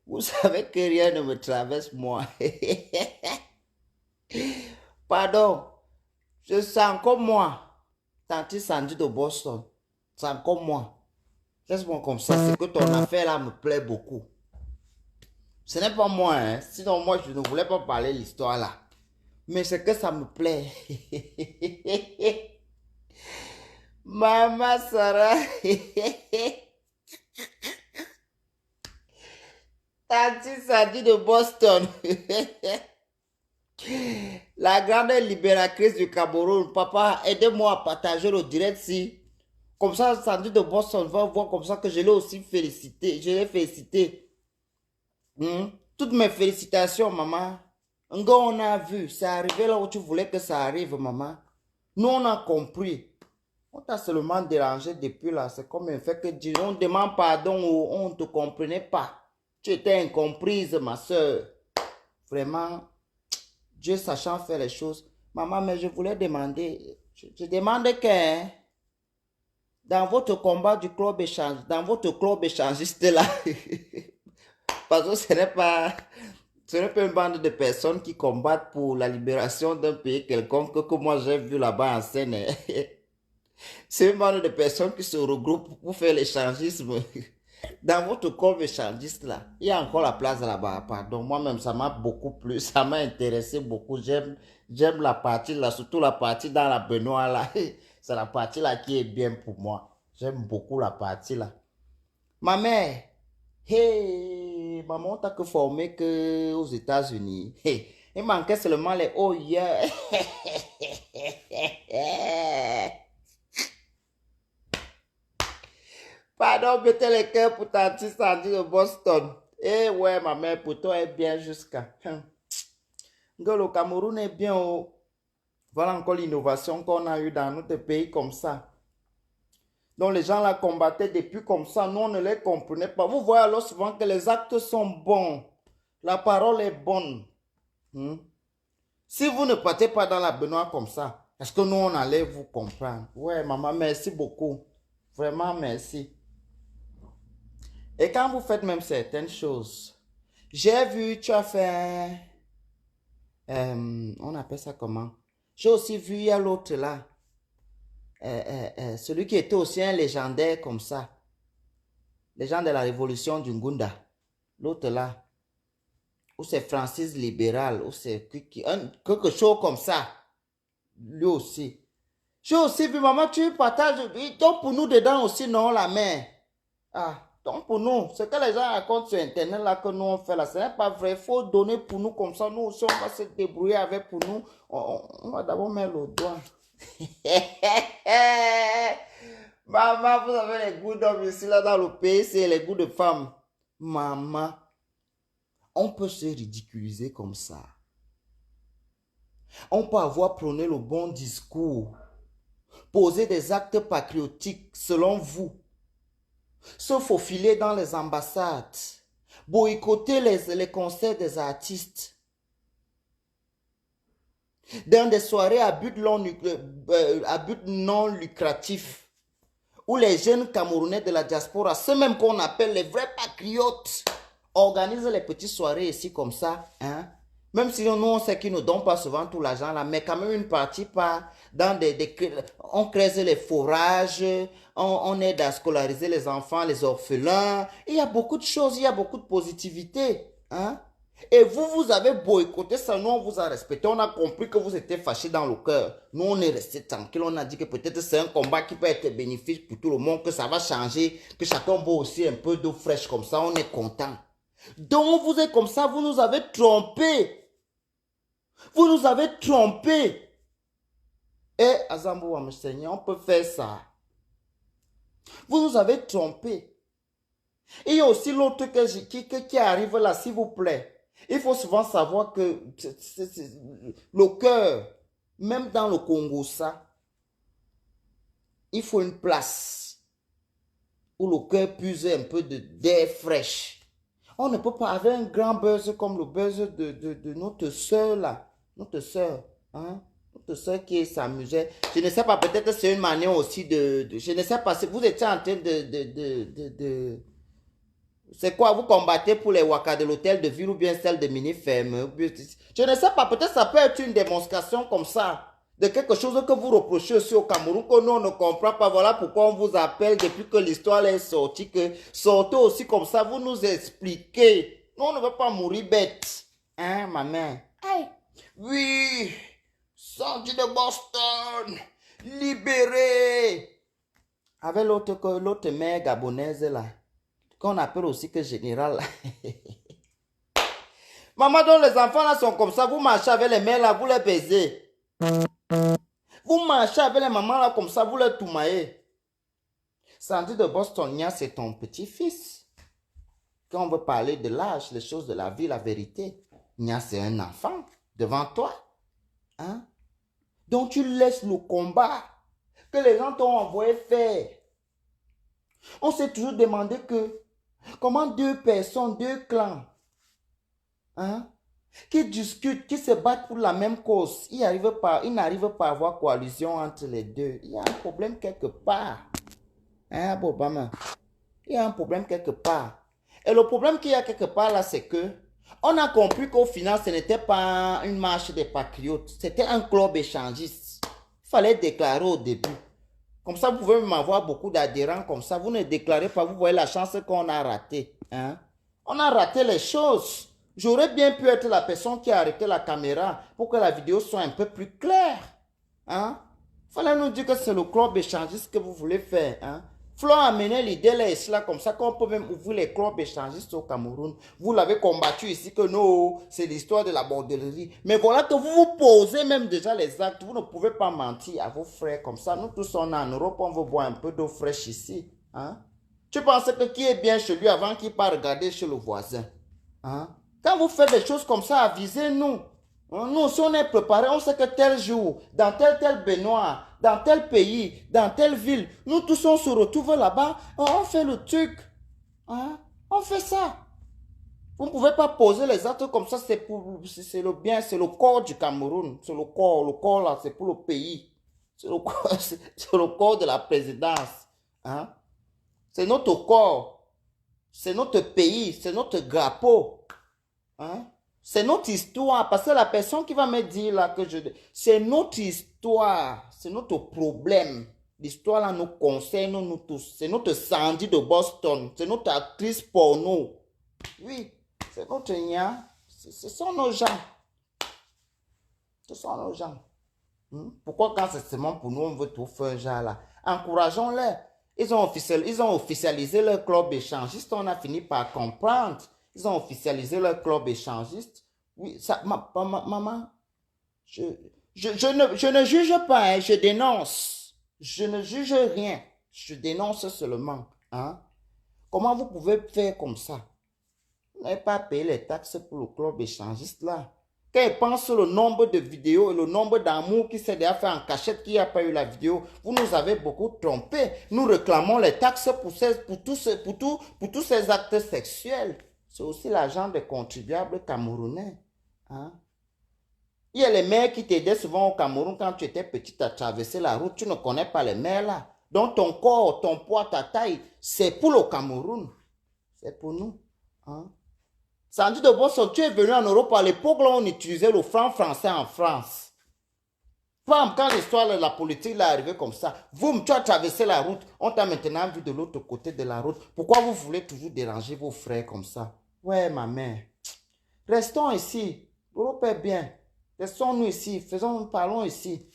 Vous savez que rien ne me traverse, moi. Pardon, je sens comme moi. Tanti Sandy de Boston. C'est comme moi. Laisse-moi comme ça. C'est que ton affaire là me plaît beaucoup. Ce n'est pas moi, hein. Sinon, moi, je ne voulais pas parler de l'histoire là. Mais c'est que ça me plaît. Maman Sarah. Tanti Sandy de Boston. La grande libératrice du Cameroun. Papa, aidez-moi à partager le direct si. Comme ça, Sandy de Boston va voir comme ça que je l'ai aussi félicité. Je l'ai félicité. Toutes mes félicitations, maman. Un gars, on a vu. C'est arrivé là où tu voulais que ça arrive, maman. Nous, on a compris. On t'a seulement dérangé depuis là. C'est comme un fait que on demande pardon ou on ne te comprenait pas. Tu étais incomprise, ma soeur. Vraiment, Dieu sachant faire les choses. Maman, mais je voulais demander. Je demande que hein, dans votre combat du club échange, dans votre club échangiste là, parce que ce n'est pas une bande de personnes qui combattent pour la libération d'un pays quelconque que moi j'ai vu là-bas en scène. C'est une bande de personnes qui se regroupent pour faire l'échangisme. Dans votre corps échangiste là, il y a encore la place là-bas. Pardon, moi-même, ça m'a beaucoup plu, ça m'a intéressé beaucoup. J'aime la partie là, surtout la partie dans la Benoît là. C'est la partie là qui est bien pour moi. J'aime beaucoup la partie là. Ma mère, hey, maman, t'as que formé que aux États-Unis. Hey, il manquait seulement les oh yeah. Pardon, mettez les cœurs pour Tanti Sandy de Boston. Eh ouais, ma mère, pour toi, est bien jusqu'à. Le Cameroun est bien. Oh. Voilà encore l'innovation qu'on a eue dans notre pays comme ça. Donc les gens la combattaient depuis comme ça. Nous, on ne les comprenait pas. Vous voyez alors souvent que les actes sont bons. La parole est bonne. Si vous ne partez pas dans la Benoît comme ça, est-ce que nous, on allait vous comprendre? Ouais, maman, merci beaucoup. Vraiment, merci. Et quand vous faites même certaines choses, j'ai vu, tu as fait, on appelle ça comment? J'ai aussi vu, il y a l'autre là, celui qui était aussi un légendaire comme ça, les gens de la révolution du Ngunda, l'autre là, ou c'est Francis Libéral, ou c'est quelque chose comme ça, lui aussi. J'ai aussi vu, maman, tu partages, donc pour nous dedans aussi, non, la mère. Ah. Donc pour nous, ce que les gens racontent sur Internet là que nous on fait là, ce n'est pas vrai. Il faut donner pour nous comme ça. Nous aussi, on va se débrouiller avec pour nous. On va d'abord mettre le doigt. Maman, vous avez les goûts d'hommes ici là dans le pays, c'est les goûts de femmes. Maman, on peut se ridiculiser comme ça. On peut avoir prôné le bon discours, poser des actes patriotiques selon vous. Se faufiler dans les ambassades, boycotter les concerts des artistes, dans des soirées à but non lucratif, où les jeunes Camerounais de la diaspora, ceux même qu'on appelle les vrais patriotes, organisent les petites soirées ici comme ça, hein? Même si nous, on sait qu'ils ne donnent pas souvent tout l'argent là, mais quand même une partie part dans on crée les forages, on aide à scolariser les enfants, les orphelins. Il y a beaucoup de choses, il y a beaucoup de positivité. Hein? Et vous, vous avez boycotté ça, nous on vous a respecté, on a compris que vous étiez fâchés dans le cœur. Nous on est resté tranquille, on a dit que peut-être c'est un combat qui peut être bénéfique pour tout le monde, que ça va changer, que chacun boit aussi un peu d'eau fraîche comme ça, on est content. Donc vous êtes comme ça, vous nous avez trompés. Vous nous avez trompés. Et Azambo, Seigneur, on peut faire ça. Vous nous avez trompés. Et il y a aussi l'autre qui arrive là, s'il vous plaît. Il faut souvent savoir que le cœur, même dans le Congo, ça, il faut une place où le cœur puise un peu d'air fraîche. On ne peut pas avoir un grand buzz comme le buzz de notre soeur là. Notre soeur, hein? Notre soeur qui s'amusait. Je ne sais pas, peut-être c'est une manière aussi je ne sais pas, si vous étiez en train C'est quoi, vous combattez pour les Waka de l'hôtel de ville ou bien celle de mini-ferme? Je ne sais pas, peut-être ça peut être une démonstration comme ça, de quelque chose que vous reprochez aussi au Cameroun, que nous on ne comprend pas. Voilà pourquoi on vous appelle depuis que l'histoire est sortie, que sortez aussi comme ça, vous nous expliquez. Nous on ne veut pas mourir bête. Hein, ma mère? Aïe. Oui, Sandy de Boston, libéré. Avec l'autre mère gabonaise là, qu'on appelle aussi que général. Maman, dont les enfants là sont comme ça, vous marchez avec les mères là, vous les baisez. Vous marchez avec les mamans là comme ça, vous les toumaillez. Sandy de Boston, c'est ton petit-fils. Quand on veut parler de l'âge, les choses de la vie, la vérité, Nia, c'est un enfant devant toi. Hein? Donc tu laisses le combat que les gens t'ont envoyé faire. On s'est toujours demandé que comment deux personnes, deux clans, hein, qui discutent, qui se battent pour la même cause, ils n'arrivent pas à avoir coalition entre les deux. Il y a un problème quelque part. Hein, Obama? Il y a un problème quelque part. Et le problème qu'il y a quelque part là, c'est que on a compris qu'au final, ce n'était pas une marche des patriotes, c'était un club échangiste. Il fallait déclarer au début. Comme ça, vous pouvez même avoir beaucoup d'adhérents comme ça. Vous ne déclarez pas, vous voyez la chance qu'on a ratée. Hein? On a raté les choses. J'aurais bien pu être la personne qui a arrêté la caméra pour que la vidéo soit un peu plus claire. Hein? Il fallait nous dire que c'est le club échangiste que vous voulez faire. Hein? Flo a amené l'idée là et cela comme ça qu'on peut même ouvrir les clubs échangistes au Cameroun. Vous l'avez combattu ici que non, c'est l'histoire de la bordellerie. Mais voilà que vous vous posez même déjà les actes. Vous ne pouvez pas mentir à vos frères comme ça. Nous tous on est en Europe, on veut boire un peu d'eau fraîche ici. Hein? Tu penses que qui est bien chez lui avant qu'il parte regarder chez le voisin? Hein? Quand vous faites des choses comme ça, avisez-nous. Nous, si on est préparé, on sait que tel jour, dans tel baignoire, dans tel pays, dans telle ville, nous tous on se retrouve là-bas, on fait le truc. Hein? On fait ça. Vous ne pouvez pas poser les actes comme ça, c'est le bien, c'est le corps du Cameroun. C'est le corps là, c'est pour le pays. C'est le corps, c'est le corps de la présidence. Hein? C'est notre corps. C'est notre pays, c'est notre drapeau. Hein? C'est notre histoire, parce que la personne qui va me dire là que c'est notre histoire, c'est notre problème. L'histoire là nous concerne nous tous. C'est notre Sandy de Boston, c'est notre actrice porno. Oui, c'est notre nia. Ce sont nos gens. Ce sont nos gens. Pourquoi quand c'est seulement pour nous on veut tout faire genre là? Encourageons-les. Ils ont officialisé leur club échangiste, on a fini par comprendre. Ils ont officialisé leur club échangiste. Oui, ça, maman, je ne juge pas, hein, je dénonce. Je ne juge rien, je dénonce seulement. Hein? Comment vous pouvez faire comme ça? Vous n'avez pas payé les taxes pour le club échangiste là. Quand ils pensent le nombre de vidéos et le nombre d'amour qui s'est déjà fait en cachette, qui n'a pas eu la vidéo, vous nous avez beaucoup trompé. Nous réclamons les taxes pour tous ces actes sexuels. C'est aussi l'argent des contribuables camerounais. Hein? Il y a les mères qui t'aidaient souvent au Cameroun quand tu étais petite à traverser la route. Tu ne connais pas les mères là. Donc ton corps, ton poids, ta taille, c'est pour le Cameroun. C'est pour nous. Hein? Sandy de Boston, tu es venu en Europe à l'époque là on utilisait le franc français en France. Quand l'histoire de la politique est arrivée comme ça, tu as traversé la route, on t'a maintenant vu de l'autre côté de la route. Pourquoi vous voulez toujours déranger vos frères comme ça? Ouais, ma mère. Restons ici. L'Europe est bien. Restons-nous ici. Parlons ici.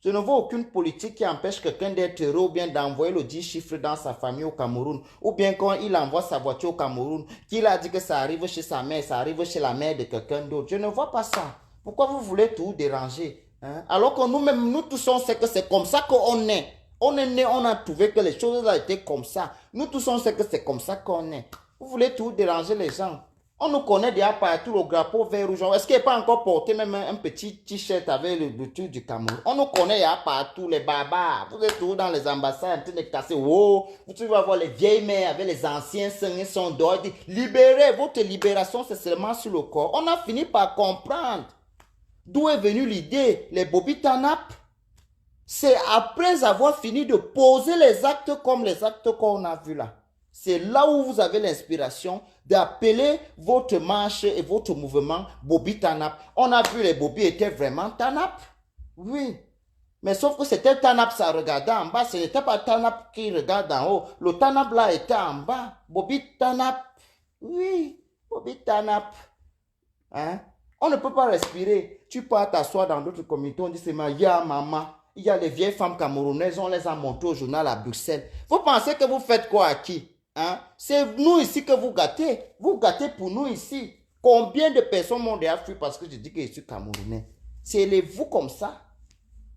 Je ne vois aucune politique qui empêche quelqu'un d'être heureux ou bien d'envoyer le 10 chiffres dans sa famille au Cameroun. Ou bien quand il envoie sa voiture au Cameroun, qu'il a dit que ça arrive chez sa mère, ça arrive chez la mère de quelqu'un d'autre. Je ne vois pas ça. Pourquoi vous voulez tout déranger? Hein? Alors que nous-mêmes, nous tous on sait que c'est comme ça qu'on est. On est né, on a trouvé que les choses ont été comme ça. Nous tous on sait que c'est comme ça qu'on est. Vous voulez tout déranger les gens. On nous connaît déjà partout, le drapeau vert rouge. Est-ce qu'il n'est pas encore porté même un petit t-shirt avec le truc du Cameroun? On nous connaît déjà partout, les barbares. Vous êtes toujours dans les ambassades en train de casser. Oh, vous vas voir les vieilles mères avec les anciens seins, ils sont dehors. Libérez, votre libération, c'est seulement sur le corps. On a fini par comprendre d'où est venue l'idée, les bobitanap. C'est après avoir fini de poser les actes comme les actes qu'on a vus là. C'est là où vous avez l'inspiration d'appeler votre marche et votre mouvement Bobby Tanap. On a vu les Bobby étaient vraiment Tanap. Oui. Mais sauf que c'était Tanap, ça regardait en bas. Ce n'était pas Tanap qui regarde en haut. Le Tanap là était en bas. Bobby Tanap. Oui. Bobby Tanap. Hein? On ne peut pas respirer. Tu peux t'asseoir dans d'autres communautés. On dit seulement, il y a maman. Il y a les vieilles femmes camerounaises. On les a montées au journal à Bruxelles. Vous pensez que vous faites quoi à qui? Hein? C'est nous ici que vous gâtez. Vous gâtez pour nous ici. Combien de personnes m'ont déjà fui parce que je dis que je suis camerounais? C'est vous comme ça.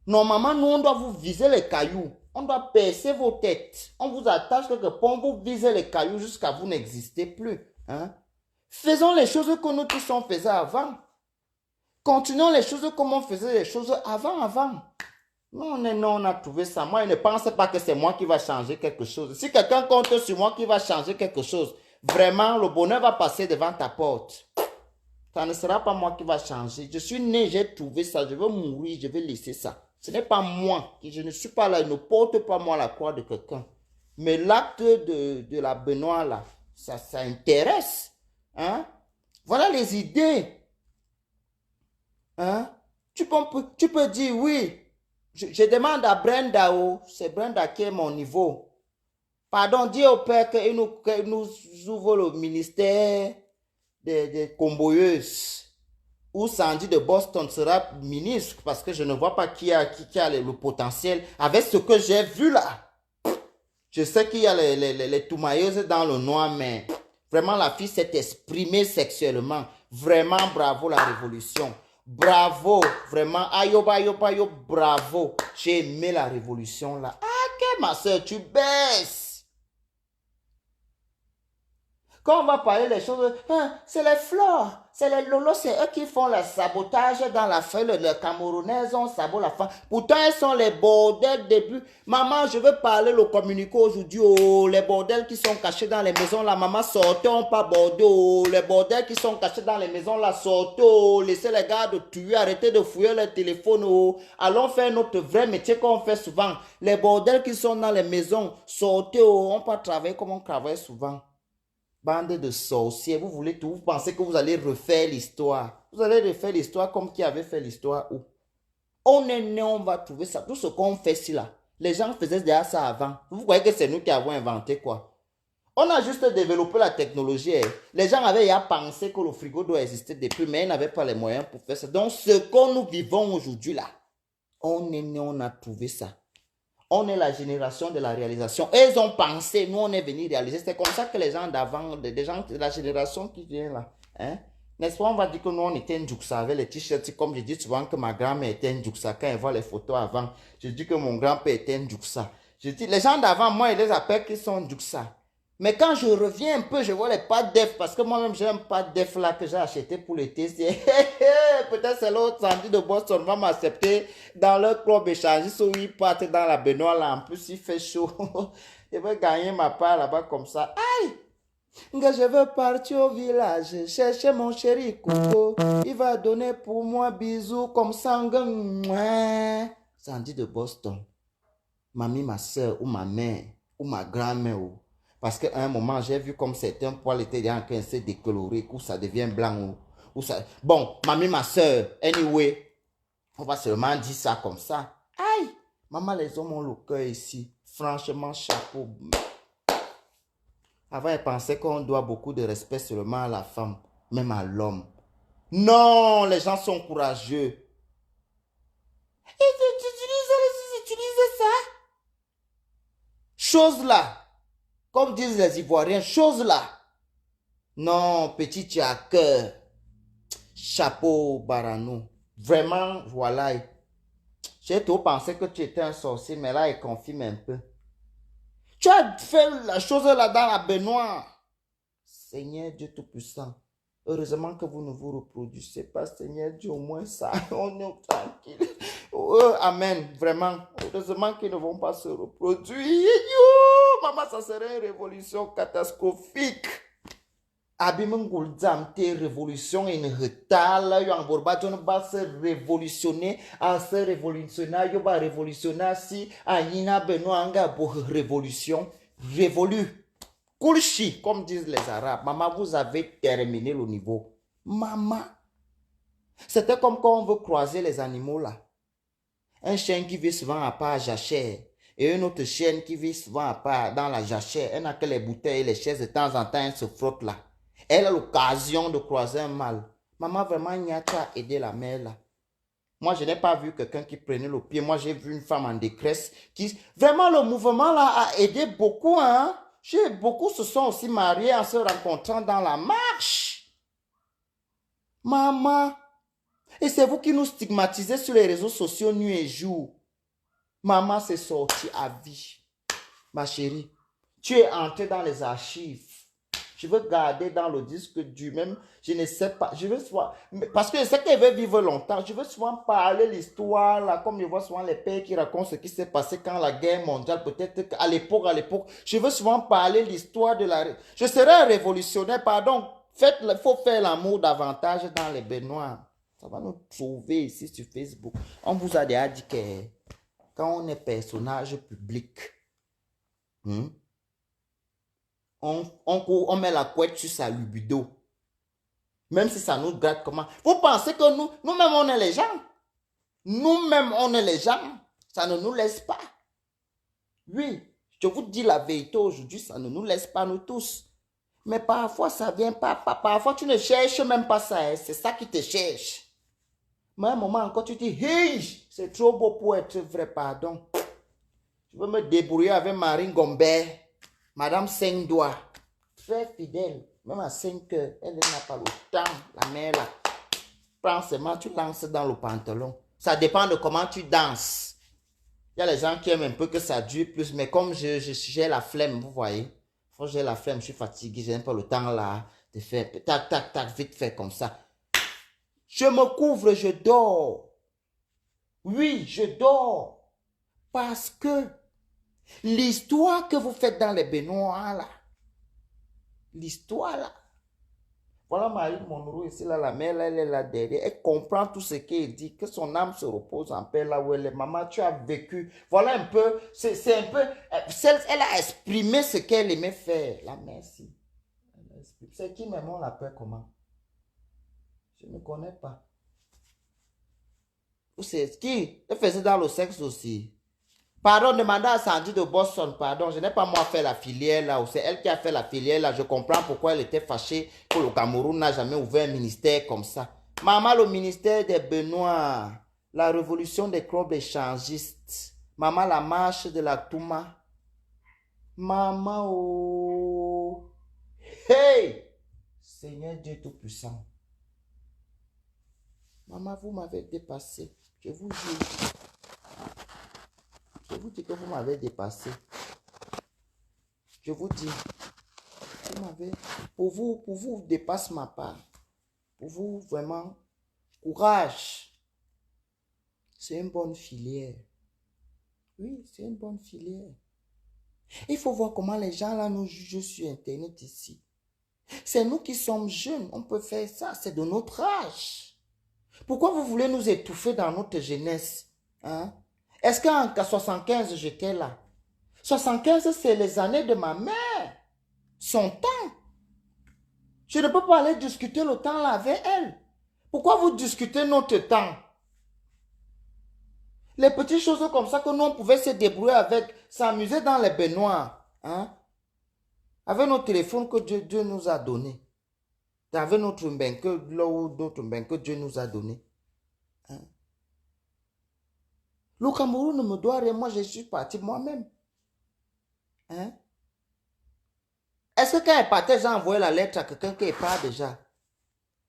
Normalement, nous, on doit vous viser les cailloux. On doit percer vos têtes. On vous attache quelque part, on vous vise les cailloux jusqu'à vous n'exister plus. Hein? Faisons les choses que nous tous on faisait avant. Continuons les choses comme on faisait les choses avant. Non, on a trouvé ça. Moi, je ne pense pas que c'est moi qui va changer quelque chose. Si quelqu'un compte sur moi qui va changer quelque chose, vraiment, le bonheur va passer devant ta porte. Ça ne sera pas moi qui va changer. Je suis né, j'ai trouvé ça. Je veux mourir, je vais laisser ça. Ce n'est pas moi. Je ne suis pas là. Il ne porte pas moi la croix de quelqu'un. Mais l'acte de la Benoît, là, ça intéresse. Hein? Voilà les idées. Hein? Tu peux dire oui. Je demande à Brenda, c'est Brenda qui est mon niveau. Pardon, dis au père qu'il nous ouvre le ministère des comboyeuses. Ou Sandy de Boston sera ministre parce que je ne vois pas qui a le potentiel. Avec ce que j'ai vu là, je sais qu'il y a les toumailleuses dans le noir, mais vraiment la fille s'est exprimée sexuellement. Vraiment bravo la révolution. Bravo, vraiment, ayoba, bravo. J'ai aimé la révolution là. Ah, que ma soeur, tu baisses. Quand on va parler des choses, hein, c'est les fleurs, c'est les lolos, c'est eux qui font le sabotage dans la feuille, les Camerounaises, on sabote la femme. Pourtant, elles sont les bordels début. Maman, je veux parler le communiqué aujourd'hui, oh, les bordels qui sont cachés dans les maisons, la maman, sortons pas bordeaux, les bordels qui sont cachés dans les maisons, là, sortons, laissez les gars de tuer, arrêtez de fouiller le téléphone, oh, allons faire notre vrai métier qu'on fait souvent. Les bordels qui sont dans les maisons, sortez, oh, on peut travailler comme on travaille souvent. Bande de sorciers, vous voulez tout, vous pensez que vous allez refaire l'histoire. Vous allez refaire l'histoire comme qui avait fait l'histoire où? On est né, on va trouver ça. Tout ce qu'on fait ici là, les gens faisaient déjà ça avant. Vous croyez que c'est nous qui avons inventé quoi? On a juste développé la technologie. Les gens avaient déjà pensé que le frigo doit exister depuis, mais ils n'avaient pas les moyens pour faire ça. Donc ce que nous vivons aujourd'hui là, on est né, on a trouvé ça. On est la génération de la réalisation. Et ils ont pensé, nous on est venu réaliser. C'est comme ça que les gens d'avant, des gens de la génération qui vient là, hein? N'est-ce pas, on va dire que nous on était un Djouksa avec les t-shirts, comme je dis souvent que ma grand-mère était un Djouksa. Quand elle voit les photos avant, je dis que mon grand-père était un Djouksa. Je dis, les gens d'avant, moi, ils les appellent qu'ils sont Djouksa. Mais quand je reviens un peu, je vois les pâtes d'œuf, parce que moi-même, j'ai un pâte d'œuf là que j'ai acheté pour l'été. Peut-être c'est l'autre Sandy de Boston va m'accepter dans leur club échangiste où ils partent dans la baignoire là. En plus, il fait chaud. Je vais gagner ma part là-bas comme ça. Aïe! Je veux partir au village, chercher mon chéri Coco. Il va donner pour moi bisous comme sangue. Sandy de Boston. Mamie, ma soeur, ou ma mère, ou ma grand-mère. Parce qu'à un moment, j'ai vu comme certains poils étaient en train de se décolorer, où ça devient blanc. Où ça... Bon, mamie, ma soeur, anyway, on va seulement dire ça comme ça. Aïe, maman, les hommes ont le cœur ici. Franchement, chapeau. Avant, elle pensait qu'on doit beaucoup de respect seulement à la femme, même à l'homme. Non, les gens sont courageux. Ils utilisent ça. Chose là. Comme disent les Ivoiriens, chose là. Non, petit, tu as cœur. Chapeau, Baranou. Vraiment, voilà. J'ai trop pensé que tu étais un sorcier, mais là, il confirme un peu. Tu as fait la chose là dans la baignoire. Seigneur Dieu Tout-Puissant. Heureusement que vous ne vous reproduisez pas, Seigneur Dieu, au moins ça, on est tranquille. Amen, vraiment. Heureusement qu'ils ne vont pas se reproduire. Maman, ça serait une révolution catastrophique. Abimungul Zamte, révolution in retard, yo en borba, tu ne vas se révolutionner, à se révolutionner, yo va révolutionner si, à Yina Benoît Anga pour révolution, révolu. Kulchi, comme disent les Arabes. Maman, vous avez terminé le niveau. Maman. C'était comme quand on veut croiser les animaux là. Un chien qui vit souvent à part jachère et une autre chienne qui vit souvent à part dans la jachère. Elle n'a que les bouteilles et les chaises de temps en temps, elle se frotte là. Elle a l'occasion de croiser un mâle. Maman, vraiment, il y a aider la mère là. Moi, je n'ai pas vu quelqu'un qui prenait le pied. Moi, j'ai vu une femme en détresse qui... Vraiment, le mouvement là a aidé beaucoup, hein. Beaucoup se sont aussi mariés en se rencontrant dans la marche. Maman. Et c'est vous qui nous stigmatisez sur les réseaux sociaux nuit et jour. Maman s'est sortie à vie. Ma chérie, tu es entrée dans les archives. Je veux garder dans le disque dur, même, je ne sais pas, je veux souvent, parce que je sais qu'elle veut vivre longtemps, je veux souvent parler l'histoire, là, comme je vois souvent les pères qui racontent ce qui s'est passé quand la guerre mondiale, peut-être qu'à l'époque, je veux souvent parler l'histoire de la... Je serai un révolutionnaire, pardon, il faut faire l'amour davantage dans les baignoires. Ça va nous trouver ici sur Facebook. On vous a déjà dit que quand on est personnage public, on met la couette sur sa libido. Même si ça nous gratte comment. Vous pensez que nous-mêmes, on est les gens. Nous-mêmes, on est les gens. Ça ne nous laisse pas. Oui, je vous dis la vérité aujourd'hui, ça ne nous laisse pas nous tous. Mais parfois, ça vient pas. Parfois, tu ne cherches même pas ça. Hein. C'est ça qui te cherche. Mais à un moment encore, tu dis, hey, c'est trop beau pour être vrai, pardon. Je veux me débrouiller avec Marine Gomber. Madame 5 doigts, très fidèle, même à 5 heures, elle n'a pas le temps, la mère là. Prends seulement, tu lances dans le pantalon. Ça dépend de comment tu danses. Il y a les gens qui aiment un peu que ça dure plus, mais comme j'ai la flemme, vous voyez. Quand j'ai la flemme, je suis fatigué, j'ai pas le temps là de faire tac, tac, tac, vite fait comme ça. Je me couvre, je dors. Oui, je dors. Parce que l'histoire que vous faites dans les baignoires là, l'histoire là, voilà Marie Monroe ici là, la mère là, elle est là derrière, elle comprend tout ce qu'elle dit, que son âme se repose en paix là où elle est. Maman, tu as vécu, voilà un peu, c'est un peu, elle a exprimé ce qu'elle aimait faire, la merci. C'est qui même on l'appelle comment? Je ne connais pas. C'est qui? Elle faisait dans le sexe aussi. Pardon, demandez à Sandy de Boston, pardon, je n'ai pas moi fait la filière là, ou c'est elle qui a fait la filière là, je comprends pourquoi elle était fâchée que le Cameroun n'a jamais ouvert un ministère comme ça. Maman, le ministère des Benoît, la révolution des clubs échangistes, maman, la marche de la Touma, maman, oh, hey, Seigneur Dieu Tout-Puissant, maman, vous m'avez dépassé, je vous dis. Je vous dis que vous m'avez dépassé. Je vous dis, vous m'avez, pour vous, dépasse ma part. Pour vous, vraiment, courage. C'est une bonne filière. Oui, c'est une bonne filière. Il faut voir comment les gens là nous jugent sur Internet ici. C'est nous qui sommes jeunes, on peut faire ça, c'est de notre âge. Pourquoi vous voulez nous étouffer dans notre jeunesse? Hein? Est-ce qu'en 75, j'étais là? 75, c'est les années de ma mère. Son temps. Je ne peux pas aller discuter le temps là avec elle. Pourquoi vous discutez notre temps? Les petites choses comme ça que nous, on pouvait se débrouiller avec, s'amuser dans les baignoires. Hein? Avec nos téléphones que Dieu nous a donnés. Avec notre bain que Dieu nous a donné. Hein? Le Cameroun ne me doit rien. Moi, je suis parti moi-même. Hein? Est-ce que quand elle partait, j'ai envoyé la lettre à quelqu'un qui part déjà?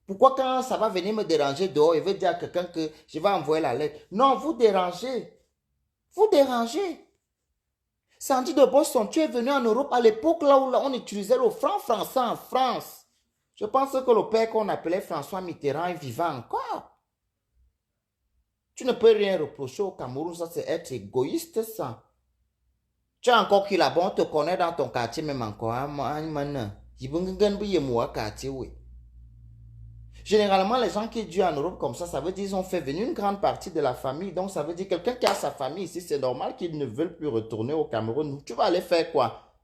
Pourquoi quand ça va venir me déranger dehors, il veut dire à quelqu'un que je vais envoyer la lettre? Non, vous dérangez. Vous dérangez. Sandy de Boston, tu es venu en Europe à l'époque là où on utilisait le franc français en France. Je pense que le père qu'on appelait François Mitterrand est vivant encore. Tu ne peux rien reprocher au Cameroun, ça c'est être égoïste ça. Tu as encore qui là-bas, on te connaît dans ton quartier même encore. Généralement, les gens qui durent en Europe comme ça veut dire qu'ils ont fait venir une grande partie de la famille. Donc, ça veut dire quelqu'un qui a sa famille ici, c'est normal qu'ils ne veulent plus retourner au Cameroun. Tu vas aller faire quoi?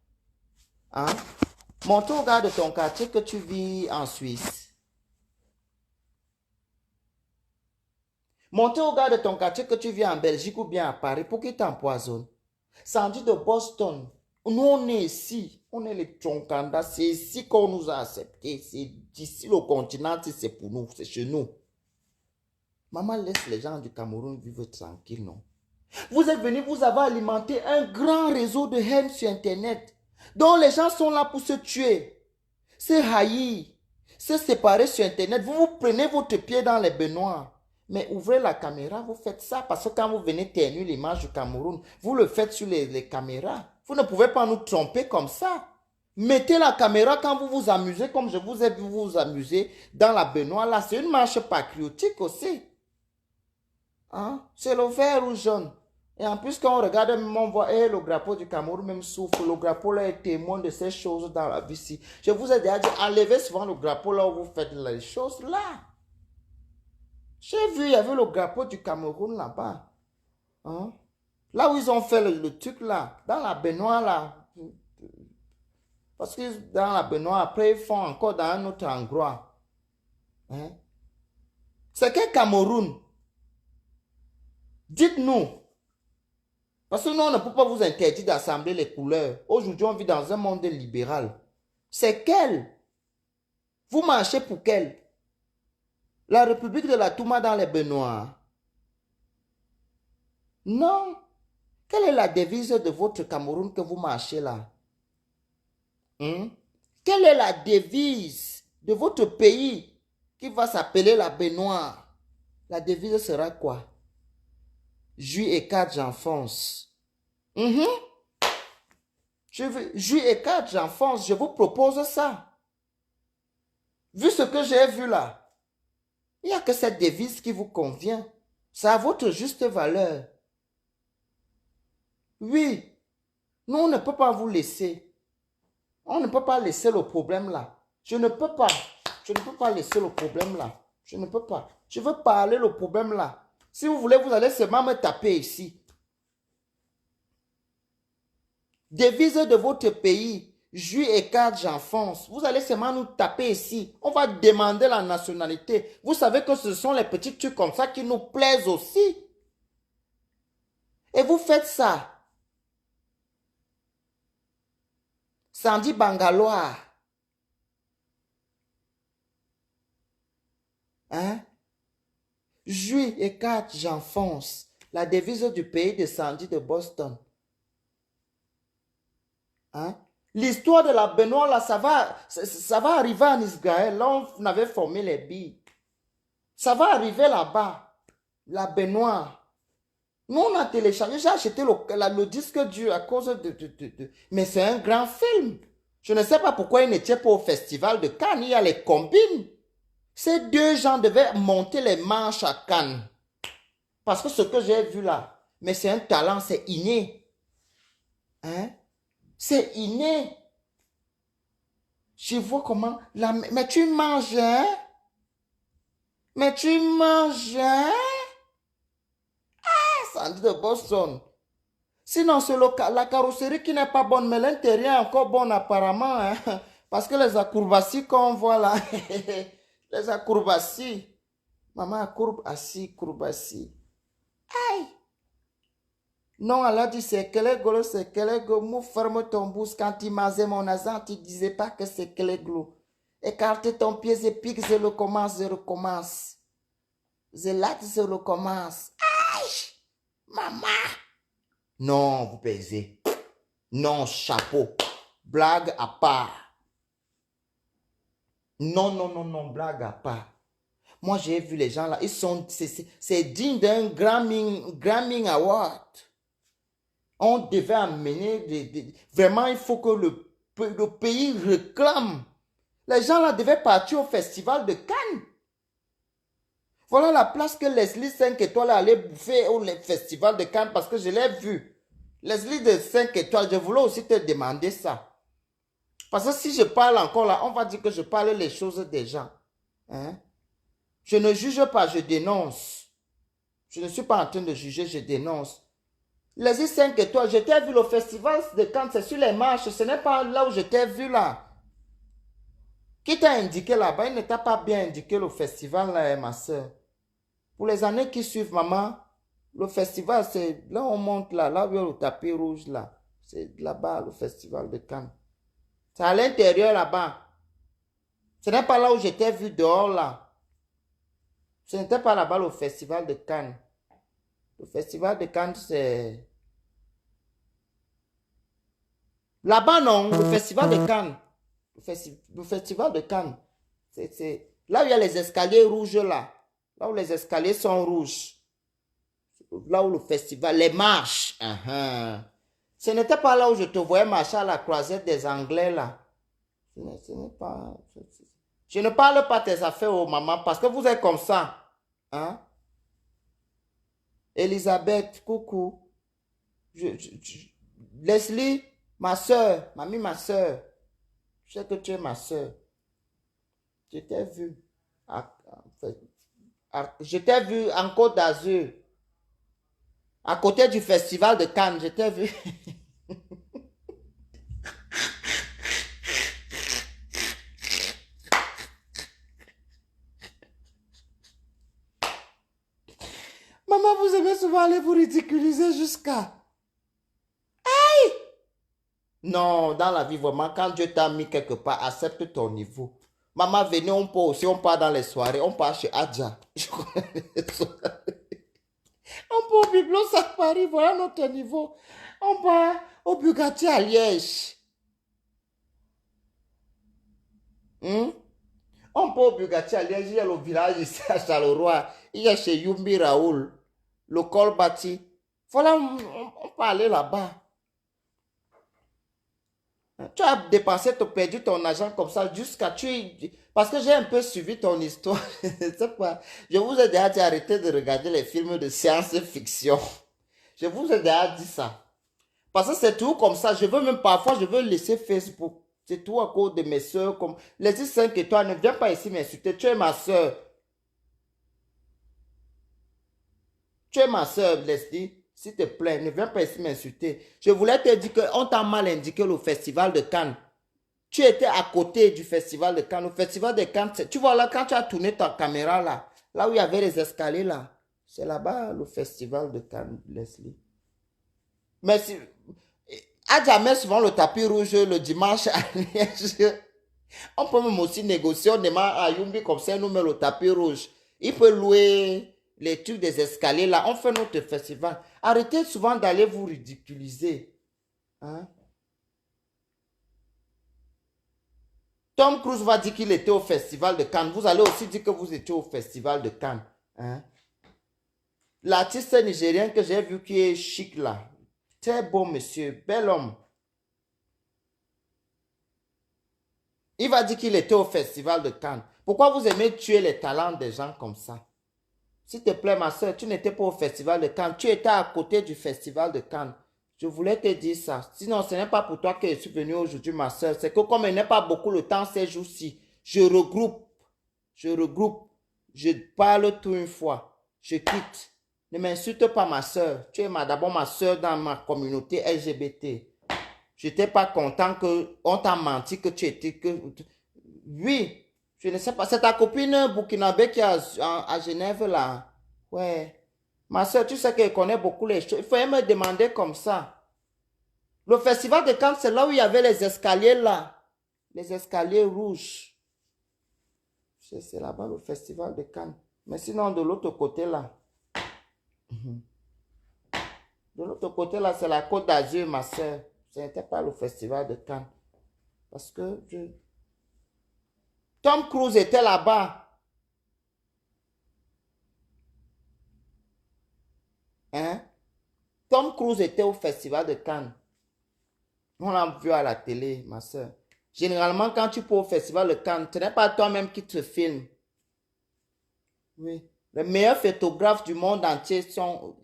Hein? Montre au gars de ton quartier que tu vis en Suisse. Montre au gars de ton quartier que tu vis en Belgique ou bien à Paris pour qu'il t'empoisonne. Sandy de Boston. Nous, on est ici. On est les Tchonkanda. C'est ici qu'on nous a acceptés. C'est ici le continent. C'est pour nous. C'est chez nous. Maman laisse les gens du Cameroun vivre tranquille, non? Vous êtes venus, vous avez alimenté un grand réseau de haine sur Internet, dont les gens sont là pour se tuer, se haïr, se séparer sur Internet. Vous prenez votre pied dans les baignoires. Mais ouvrez la caméra, vous faites ça parce que quand vous venez ternir l'image du Cameroun, vous le faites sur les caméras. Vous ne pouvez pas nous tromper comme ça. Mettez la caméra quand vous vous amusez, comme je vous ai vu vous amuser dans la baignoire. Là, c'est une marche patriotique aussi. Hein? C'est le vert ou jaune. Et en plus, quand on regarde, même on voit le drapeau du Cameroun même souffre. Le drapeau là est témoin de ces choses dans la vie ici. Je vous ai déjà dit, enlevez souvent le drapeau là où vous faites les choses là. J'ai vu, il y avait le drapeau du Cameroun là-bas. Hein? Là où ils ont fait le truc là, dans la baignoire là. Parce que dans la baignoire, après ils font encore dans un autre endroit. Hein? C'est quel Cameroun? Dites-nous. Parce que nous, on ne peut pas vous interdire d'assembler les couleurs. Aujourd'hui, on vit dans un monde libéral. C'est quel? Vous marchez pour quel? La République de la Touma dans les baignoires? Non. Quelle est la devise de votre Cameroun que vous marchez là? Quelle est la devise de votre pays qui va s'appeler la baignoire? La devise sera quoi? Juillet et 4, j'enfonce. Juillet et 4, j'enfonce. Je vous propose ça. Vu ce que j'ai vu là, il n'y a que cette devise qui vous convient. Ça a votre juste valeur. Oui, nous, on ne peut pas vous laisser. On ne peut pas laisser le problème là. Je ne peux pas. Je ne peux pas laisser le problème là. Je ne peux pas. Je veux parler le problème là. Si vous voulez, vous allez seulement me taper ici. Devise de votre pays. Juillet et 4, j'enfonce. Vous allez seulement nous taper ici. On va demander la nationalité. Vous savez que ce sont les petits trucs comme ça qui nous plaisent aussi. Et vous faites ça. Sandy Bangalois. Hein? Juillet et 4, j'enfonce. La devise du pays de Sandy de Boston. Hein? L'histoire de la baignoire, là, ça va arriver en Israël. Là, on avait formé les billes. Ça va arriver là-bas. La baignoire. Nous, on a téléchargé. J'ai acheté le disque dur à cause de... Mais c'est un grand film. Je ne sais pas pourquoi il n'était pas au festival de Cannes. Il y a les combines. Ces deux gens devaient monter les manches à Cannes. Parce que ce que j'ai vu là, mais c'est un talent, c'est inné. Hein? C'est inné. Je vois comment... Mais tu manges, hein? Mais tu manges, hein? Ah, Sandy de Boston. Sinon, c'est la carrosserie qui n'est pas bonne, mais l'intérieur est encore bon apparemment. Hein? Parce que les acrobaties qu'on voit là, les acrobaties. Maman acrobatie. Aïe! Non, elle a dit c'est Keleglo, c'est Keleglo. Mou ferme ton bouche quand tu masais mon azan, tu disais pas que c'est Keleglo. Écarte ton pied, je pique, je recommence. Je lâche, je recommence. Aïe! Maman! Non, vous pesez. Non, chapeau. Blague à part. Non, non, non, non, blague à part. Moi, j'ai vu les gens là, ils sont, c'est digne d'un Grammy Award. On devait amener vraiment, il faut que le pays réclame. Les gens là devaient partir au festival de Cannes. Voilà la place que Leslie 5 étoiles allait bouffer au festival de Cannes parce que je l'ai vu. Leslie de 5 étoiles, je voulais aussi te demander ça. Parce que si je parle encore là, on va dire que je parle les choses des gens. Hein? Je ne juge pas, je dénonce. Je ne suis pas en train de juger, je dénonce. Leslie 5 étoiles, je t'ai vu le festival de Cannes, c'est sur les marches, ce n'est pas là où je t'ai vu là. Qui t'a indiqué là-bas? Il ne t'a pas bien indiqué le festival, là, ma soeur. Pour les années qui suivent, maman, le festival, c'est là où on monte, là où il y a le tapis rouge, là. C'est là-bas, le festival de Cannes. C'est à l'intérieur, là-bas. Ce n'est pas là où j'étais vu dehors, là. Ce n'était pas là-bas, le festival de Cannes. Le festival de Cannes, c'est... Là-bas, non, le festival de Cannes. Le festival de Cannes. C'est là où il y a les escaliers rouges, là. Là où les escaliers sont rouges. Là où le festival, les marches. Ce n'était pas là où je te voyais marcher à la croisette des Anglais, là. Ce n'est pas... Je ne parle pas tes affaires aux mamans parce que vous êtes comme ça. Hein? Elisabeth, coucou. Leslie, ma soeur, mamie, ma soeur. Je sais que tu es ma soeur. Je t'ai vu. Je t'ai vu en Côte d'Azur. À côté du festival de Cannes, je t'ai vu. Maman, vous aimez souvent aller vous ridiculiser jusqu'à... Non, dans la vie, vraiment, quand Dieu t'a mis quelque part, accepte ton niveau. Maman, venez, on peut aussi, on part dans les soirées, on part chez Adja. Je connais les soirées. On part au Biblos à Paris, voilà notre niveau. On part au Bugatti à Liège. Hmm? On part au Bugatti à Liège, il y a le village ici à Charleroi. Il y a chez Yumbi Raoul, le col bâti. Voilà, on peut aller là-bas. Tu as dépensé, tu as perdu ton argent comme ça jusqu'à tu... Parce que j'ai un peu suivi ton histoire. Je vous ai déjà dit arrêtez de regarder les films de science-fiction. Je vous ai déjà dit ça. Parce que c'est tout comme ça. Je veux même parfois, je veux laisser Facebook. C'est tout à cause de mes soeurs. Comme... Les 5 étoiles, ne viens pas ici m'insulter. Tu es ma soeur. Tu es ma soeur, Leslie. S'il te plaît, ne viens pas ici m'insulter. Je voulais te dire qu'on t'a mal indiqué le festival de Cannes. Tu étais à côté du festival de Cannes. Le festival de Cannes, tu vois là, quand tu as tourné ta caméra là, là où il y avait les escaliers là, c'est là-bas le festival de Cannes, Leslie. Mais si, à jamais souvent le tapis rouge le dimanche à Liège. On peut même aussi négocier, on demande à Yumbi comme ça, nous met le tapis rouge. Il peut louer les trucs des escaliers là, on fait notre festival. Arrêtez souvent d'aller vous ridiculiser. Hein? Tom Cruise va dire qu'il était au festival de Cannes. Vous allez aussi dire que vous étiez au festival de Cannes. Hein? L'artiste nigérien que j'ai vu qui est chic là. Très beau monsieur, bel homme. Il va dire qu'il était au festival de Cannes. Pourquoi vous aimez tuer les talents des gens comme ça? S'il te plaît, ma soeur, tu n'étais pas au festival de Cannes. Tu étais à côté du festival de Cannes. Je voulais te dire ça. Sinon, ce n'est pas pour toi que je suis venu aujourd'hui, ma soeur. C'est que comme il n'est pas beaucoup le temps ces jours-ci, je regroupe. Je parle tout une fois. Je quitte. Ne m'insulte pas, ma soeur. Tu es d'abord ma soeur dans ma communauté LGBT. Je n'étais pas content qu'on t'a menti que tu étais... Oui, je ne sais pas. C'est ta copine burkinabé qui est à Genève, là. Ouais. Ma soeur, tu sais qu'elle connaît beaucoup les choses. Il fallait me demander comme ça. Le festival de Cannes, c'est là où il y avait les escaliers, là. Les escaliers rouges. C'est là-bas, le festival de Cannes. Mais sinon, de l'autre côté, là. De l'autre côté, là, c'est la Côte d'Azur, ma soeur. Ce n'était pas le festival de Cannes. Parce que Tom Cruise était là-bas. Hein? Tom Cruise était au festival de Cannes. On l'a vu à la télé, ma soeur. Généralement, quand tu pars au festival de Cannes, ce n'est pas toi-même qui te filme. Oui. Les meilleurs photographes du monde entier sont...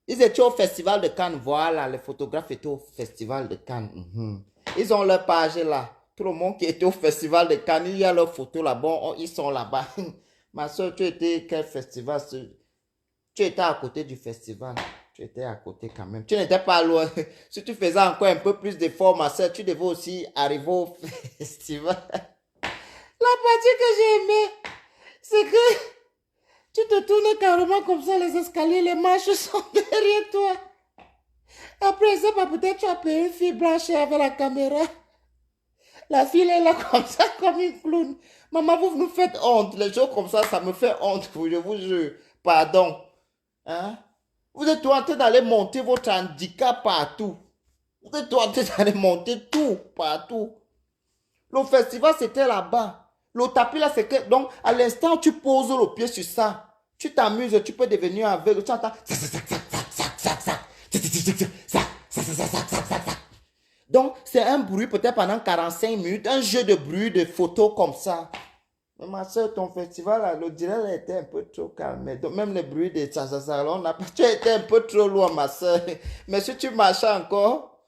Ils étaient au festival de Cannes. Voilà, les photographes étaient au festival de Cannes. Ils ont leur page là. Tout le monde qui était au festival de Cannes, il y a leurs photos là-bas. Ils sont là-bas. Ma soeur, tu étais quel festival? Tu étais à côté du festival. Tu étais à côté quand même. Tu n'étais pas loin. Si tu faisais encore un peu plus d'efforts, ma soeur, tu devais aussi arriver au festival. La partie que j'ai aimée, c'est que tu te tournes carrément comme ça, les escaliers, les marches sont derrière toi. Après ça, peut-être tu as payé une fille blanche avec la caméra. La fille est là comme ça, comme une clown. Maman, vous nous faites honte. Les gens comme ça me fait honte, je vous jure. Pardon. Hein? Vous êtes en train d'aller monter votre handicap partout. Vous êtes en train d'aller monter tout, partout. Le festival, c'était là-bas. Le tapis, là, c'est que... Donc, à l'instant, tu poses le pied sur ça. Tu t'amuses, tu peux devenir aveugle. Tu entends... Donc, c'est un bruit peut-être pendant 45 minutes, un jeu de bruit, de photos comme ça. Mais ma soeur, ton festival, là, le direct était un peu trop calme. Donc, même le bruit de ça, on a pas... Tu étais un peu trop loin, ma soeur. Mais si tu marchais encore...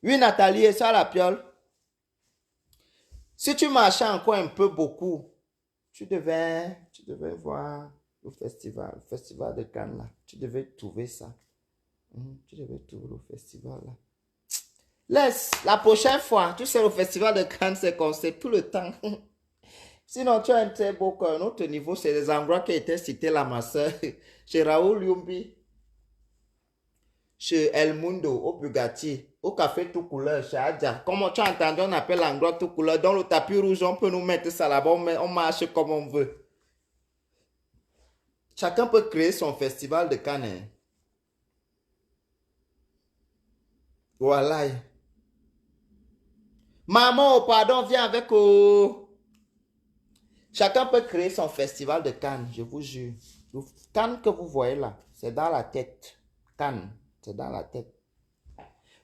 Oui, Nathalie, est ça la piole? Si tu marchais encore un peu beaucoup, tu devais voir le festival de Cannes, là. Tu devais trouver ça. Tu devais trouver le festival, là. Laisse, la prochaine fois, tu sais, le festival de Cannes, c'est comme c'est tout le temps. Sinon, tu as un très beau cœur. Notre niveau, c'est les endroits qui étaient cités là, ma soeur. Chez Raoul Yumbi, chez El Mundo, au Bugatti, au Café Tout Couleur, chez Adja. Comme tu as entendu, on appelle l'endroit Tout Couleur. Dans le tapis rouge, on peut nous mettre ça là-bas, on marche comme on veut. Chacun peut créer son festival de Cannes. Hein. Voilà. Maman, oh, pardon, viens avec... Oh. Chacun peut créer son festival de Cannes, je vous jure. Le Cannes que vous voyez là, c'est dans la tête. Cannes, c'est dans la tête.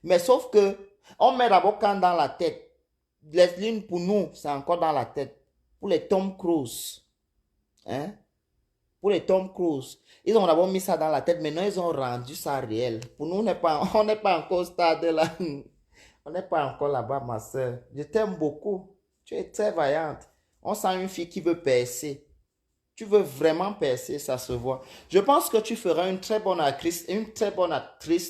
Mais sauf que, on met d'abord Cannes dans la tête. Les lignes pour nous, c'est encore dans la tête. Pour les Tom Cruise, hein? Pour les Tom Cruise, ils ont d'abord mis ça dans la tête, maintenant ils ont rendu ça réel. Pour nous, on n'est pas encore au stade là. On n'est pas encore là-bas, ma soeur. Je t'aime beaucoup. Tu es très vaillante. On sent une fille qui veut percer. Tu veux vraiment percer, ça se voit. Je pense que tu feras une très bonne actrice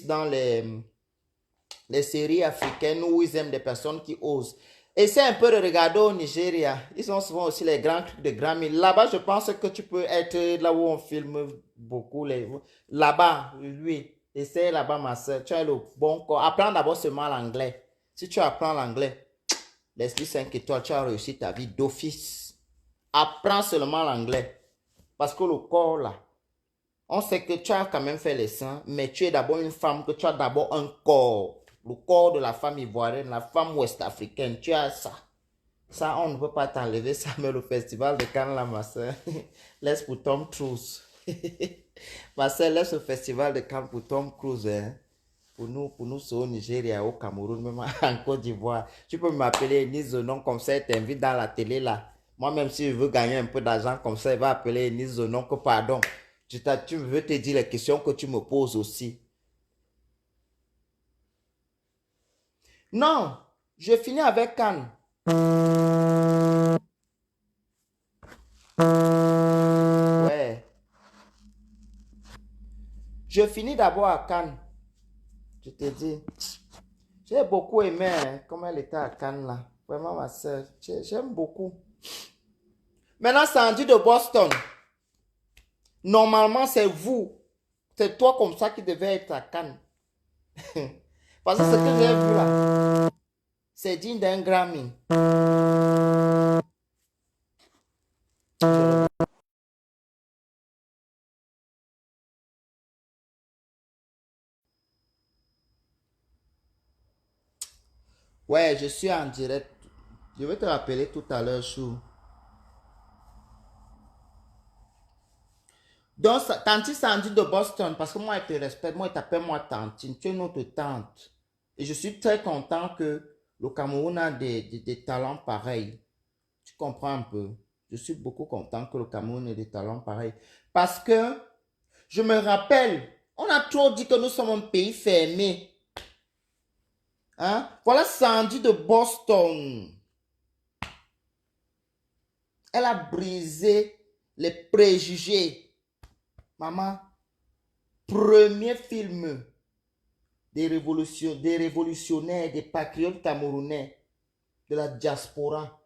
dans les séries africaines où ils aiment des personnes qui osent. Essaie un peu de regarder au Nigeria. Ils ont souvent aussi les grands trucs de Grammy. Là-bas, je pense que tu peux être là où on filme beaucoup. Là-bas, oui. Essaie là-bas, ma soeur. Tu as le bon corps. Apprends d'abord seulement l'anglais. Si tu apprends l'anglais, laisse-lui 5 étoiles, tu as réussi ta vie d'office. Apprends seulement l'anglais. Parce que le corps, là, on sait que tu as quand même fait les seins, mais tu es d'abord une femme, que tu as d'abord un corps. Le corps de la femme ivoirienne, la femme ouest-africaine, tu as ça. Ça, on ne peut pas t'enlever ça, mais le festival de Cannes, là, ma soeur, laisse pour Tom Cruise. Ma soeur, laisse le festival de Cannes pour Tom Cruise, hein. Pour nous, c'est au Nigeria, au Cameroun, même en Côte d'Ivoire. Tu peux m'appeler Enise Zonon comme ça, et t'invite dans la télé, là. Moi, même si je veux gagner un peu d'argent comme ça, il va appeler Enise Zonon que pardon. Tu veux te dire les questions que tu me poses aussi. Non, je finis avec Cannes. Ouais. Je finis d'abord à Cannes. Je te dis. J'ai beaucoup aimé hein, comment elle était à Cannes là. Vraiment ma soeur. J'aime beaucoup. Maintenant, Sandy de Boston. Normalement, c'est vous. C'est toi comme ça qui devait être à Cannes. Parce que ce que j'ai vu là, c'est digne d'un Grammy. Ouais, je suis en direct. Je vais te rappeler tout à l'heure, Chou. Donc, Tante Sandy de Boston, parce que moi, elle te respecte, moi, elle t'appelle moi Tantine, tu es notre tante. Et je suis très content que le Cameroun a des talents pareils. Tu comprends un peu? Je suis beaucoup content que le Cameroun ait des talents pareils. Parce que, je me rappelle, on a trop dit que nous sommes un pays fermé. Hein? Voilà Sandy de Boston. Elle a brisé les préjugés. Maman, premier film des révolutionnaires, des patriotes camerounais, de la diaspora.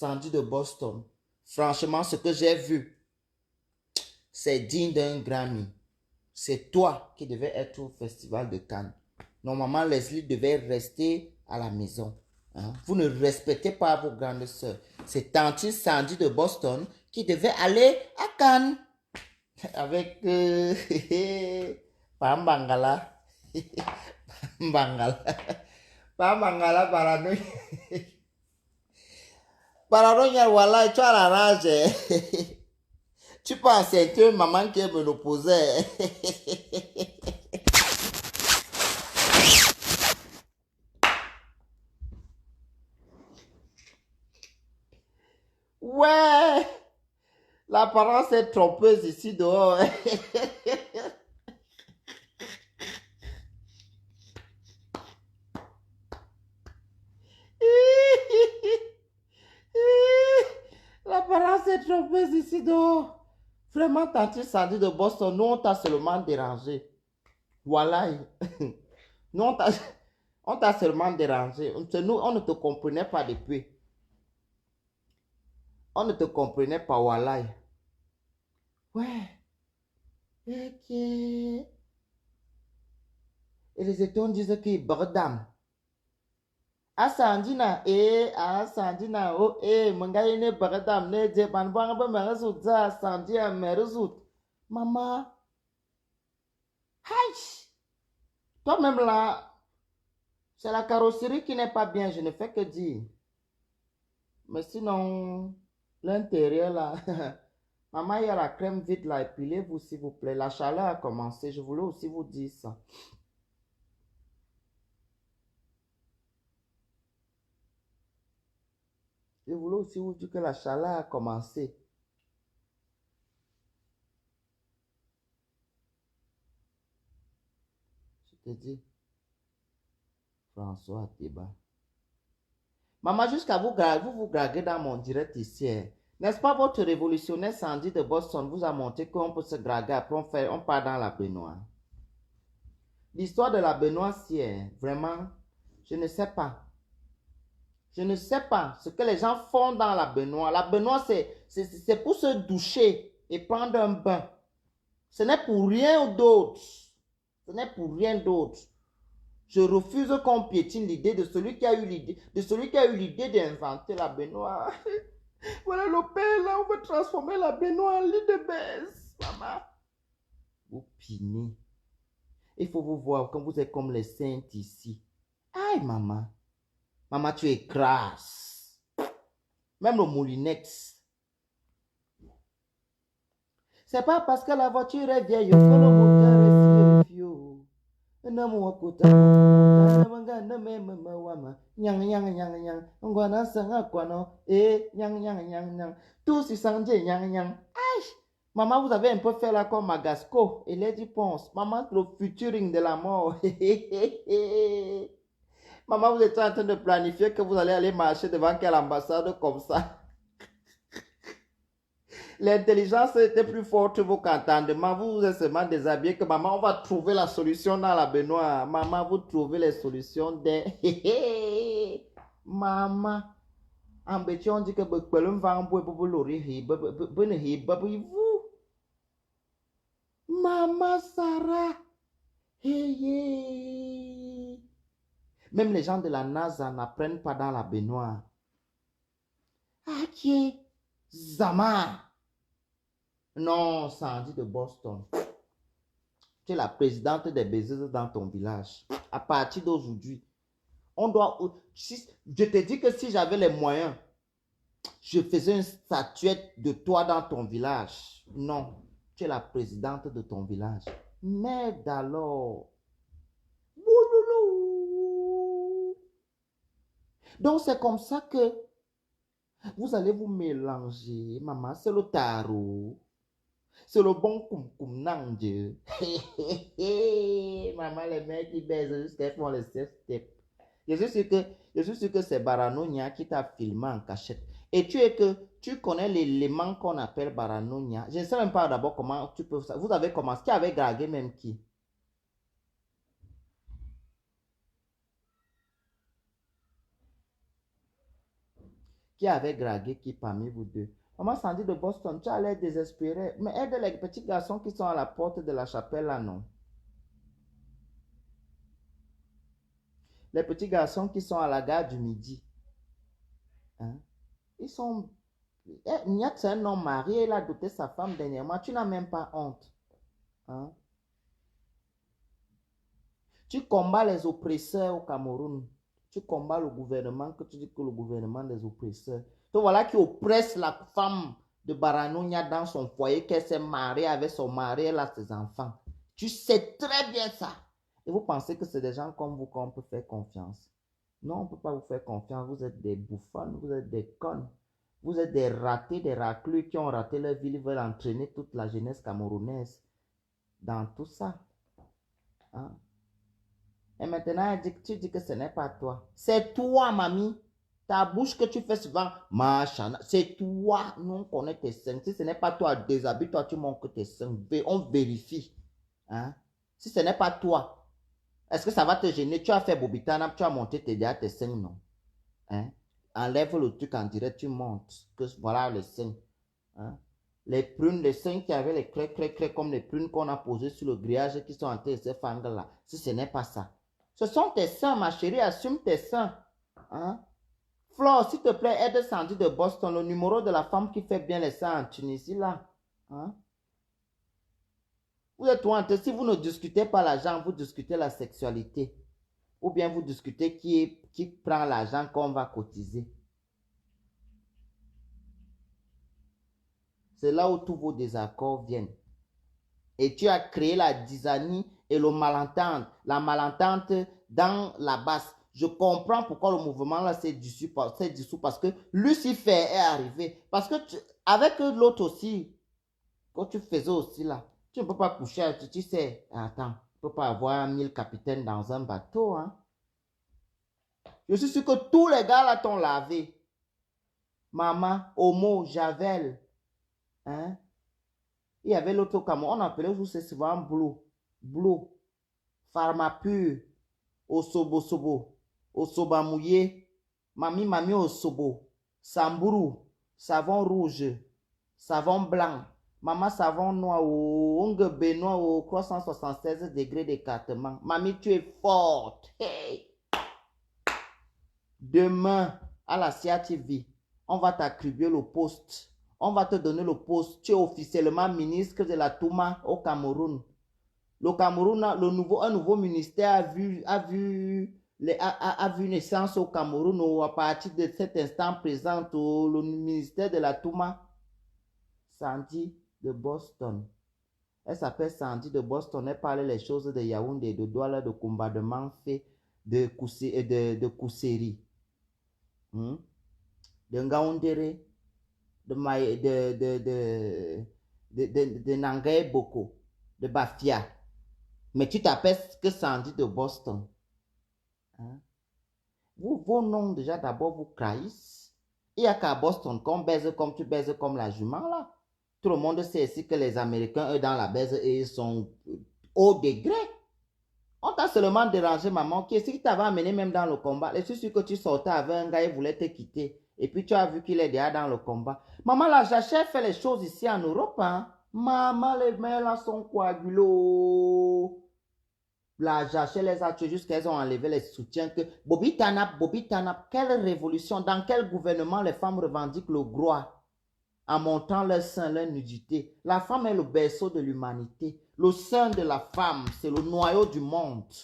Sandy de Boston. Franchement, ce que j'ai vu, c'est digne d'un Grammy. C'est toi qui devais être au Festival de Cannes. Normalement, Leslie devait rester à la maison. Hein. Vous ne respectez pas vos grandes sœurs. C'est Tantine Sandy de Boston qui devait aller à Cannes. Avec Pambangala. Pambangala. Pambangala paranoïa. Paranoïa, voilà, tu as la rage. Tu penses que maman qui me l'opposait. Ouais, l'apparence est trompeuse ici dehors. L'apparence est trompeuse ici dehors. Vraiment, Tantine Sandy de Boston, nous on t'a seulement dérangé. Voilà. Nous on t'a seulement dérangé. Nous, on ne te comprenait pas depuis. On ne te comprenait pas, voilà. Ouais. Ok. Et les étons disent qu'il bordam. Asandina, Asandina, oh, Mangaine bordam, ne jeban banga merzut, Sandia merzut. Maman. Aïe. Toi-même là, c'est la carrosserie qui n'est pas bien, je ne fais que dire. Mais sinon, l'intérieur là, maman, il y a la crème vide là, épilez-vous s'il vous plaît. La chaleur a commencé, je voulais aussi vous dire ça. Je voulais aussi vous dire que la chaleur a commencé. Je te dis, François Théba. Maman, jusqu'à vous graguer dans mon direct ici. Hein. N'est-ce pas votre révolutionnaire Sandy de Boston vous a montré qu'on peut se graguer, après on part dans la baignoire. L'histoire de la baignoire, c'est vraiment, je ne sais pas. Je ne sais pas ce que les gens font dans la baignoire. La baignoire, c'est pour se doucher et prendre un bain. Ce n'est pour rien d'autre. Ce n'est pour rien d'autre. Je refuse qu'on piétine l'idée de celui qui a eu l'idée d'inventer la baignoire. Voilà le père là, on veut transformer la baignoire en lit de baisse, maman. Vous pinez. Il faut vous voir quand vous êtes comme les saintes ici. Aïe, maman. Maman, tu es crasse. Même le moulinex. C'est pas parce que la voiture est vieille que le moteur est si vieux. Maman, vous avez un peu fait là comme Magasco et Lady Ponce. Maman, le futuring de la mort. Maman, vous êtes en train de planifier que vous allez aller marcher devant quelle ambassade comme ça. L'intelligence était plus forte que vos entendements. Vous vous êtes seulement déshabillé que maman, on va trouver la solution dans la baignoire. Maman, vous trouvez les solutions des... Maman. En bêtise, on dit que Bekbelum va en boire pour l'oreille. Vous. Maman Sarah. Hey. Même les gens de la NASA n'apprennent pas dans la baignoire. Ok. Zama. Non, Sandy de Boston. Tu es la présidente des baiseuses dans ton village. À partir d'aujourd'hui, on doit... Je te dis que si j'avais les moyens, je faisais une statuette de toi dans ton village. Non, tu es la présidente de ton village. Merde alors. Donc c'est comme ça que vous allez vous mélanger, maman. C'est le tarot. C'est le bon koum nangje. Maman, les mecs qui baisent jusqu'à font les step. Je suis sûr que c'est Baranonia qui t'a filmé en cachette. Et tu connais l'élément qu'on appelle Baranonia. Je ne sais même pas d'abord comment tu peux... Vous avez commencé. Qui avait dragué même qui? Qui avait dragué qui parmi vous deux? Maman Sandy de Boston, tu as l'air désespéré. Mais aide les petits garçons qui sont à la porte de la chapelle là, non? Les petits garçons qui sont à la gare du Midi. Hein? Ils sont... Niat, c'est un homme marié, il a doté sa femme dernièrement. Tu n'as même pas honte. Hein? Tu combats les oppresseurs au Cameroun. Tu combats le gouvernement, que tu dis que le gouvernement des oppresseurs. Donc voilà qui oppresse la femme de Baranounia dans son foyer, qu'elle s'est mariée avec son mari, elle a ses enfants. Tu sais très bien ça. Et vous pensez que c'est des gens comme vous qu'on peut faire confiance. Non, on ne peut pas vous faire confiance. Vous êtes des bouffonnes, vous êtes des connes. Vous êtes des ratés, des raclus qui ont raté leur vie. Ils veulent entraîner toute la jeunesse camerounaise dans tout ça. Hein? Et maintenant, tu dis que ce n'est pas toi. C'est toi, mamie. Ta bouche que tu fais souvent, machin, c'est toi. Nous, on connaît tes seins. Si ce n'est pas toi, déshabille-toi, tu montres tes seins. On vérifie. Hein? Si ce n'est pas toi, est-ce que ça va te gêner? Tu as fait Bobitana, tu as monté tes seins, non? Hein? Enlève le truc en direct, tu montes. Que voilà les seins. Hein? Les prunes, les seins qui avaient les crêts comme les prunes qu'on a posées sur le grillage qui sont en train de se fendre là. Si ce n'est pas ça. Ce sont tes seins, ma chérie, assume tes seins. Hein? Flore, s'il te plaît, aide Sandy de Boston, le numéro de la femme qui fait bien les seins en Tunisie là. Hein? Vous êtes honteux. Si vous ne discutez pas l'argent, vous discutez la sexualité. Ou bien vous discutez qui prend l'argent qu'on va cotiser. C'est là où tous vos désaccords viennent. Et tu as créé la disanie et le malentente, la malentente dans la basse. Je comprends pourquoi le mouvement là s'est dissous parce que Lucifer est arrivé. Parce que avec l'autre aussi, quand tu faisais aussi là, tu ne peux pas coucher, tu sais, attends, tu ne peux pas avoir 1000 capitaines dans un bateau. Hein? Je suis sûr que tous les gars là t'ont lavé. Maman, Homo, Javel. Hein? Il y avait l'autre Cameroun, on appelait vous souvent Blue, Pharmapur, Osobo, Osobamouye, Mami Osobo, Samburu, savon rouge, savon blanc, maman savon noir, ongue benoît au 376 degrés d'écartement. Mamie, tu es forte. Hey! Demain, à la CATV, on va t'attribuer le poste. On va te donner le poste. Tu es officiellement ministre de la Touma au Cameroun. Le Cameroun, un nouveau ministère a vu naissance au Cameroun à partir de cet instant présent. Le ministère de la Touma, Sandy de Boston. Elle s'appelle Sandy de Boston. Elle parle les choses de Yaoundé, de Douala, de Combadement fait, de Kousséri, de Ngaoundéré, de Nangaye Boko, de Bafia. Mais tu t'appelles que Sandy de Boston. Hein? Vos noms déjà d'abord vous trahissent. Il n'y a qu'à Boston qu'on baise comme tu baises comme la jument là. Tout le monde sait ici que les Américains, eux, dans la baise, ils sont au degré. On t'a seulement dérangé, maman. Qui si t'avais amené même dans le combat, je suis sûr que tu sortais avec un gars, il voulait te quitter. Et puis tu as vu qu'il est déjà dans le combat. Maman, la jachère fait les choses ici en Europe. Hein? Maman, les mains là sont coagulées. La jachère les a tués jusqu'à qu'elles ont enlevé les soutiens. Que Bobby Tanap, quelle révolution. Dans quel gouvernement les femmes revendiquent le droit en montrant leur sein, leur nudité? La femme est le berceau de l'humanité. Le sein de la femme, c'est le noyau du monde.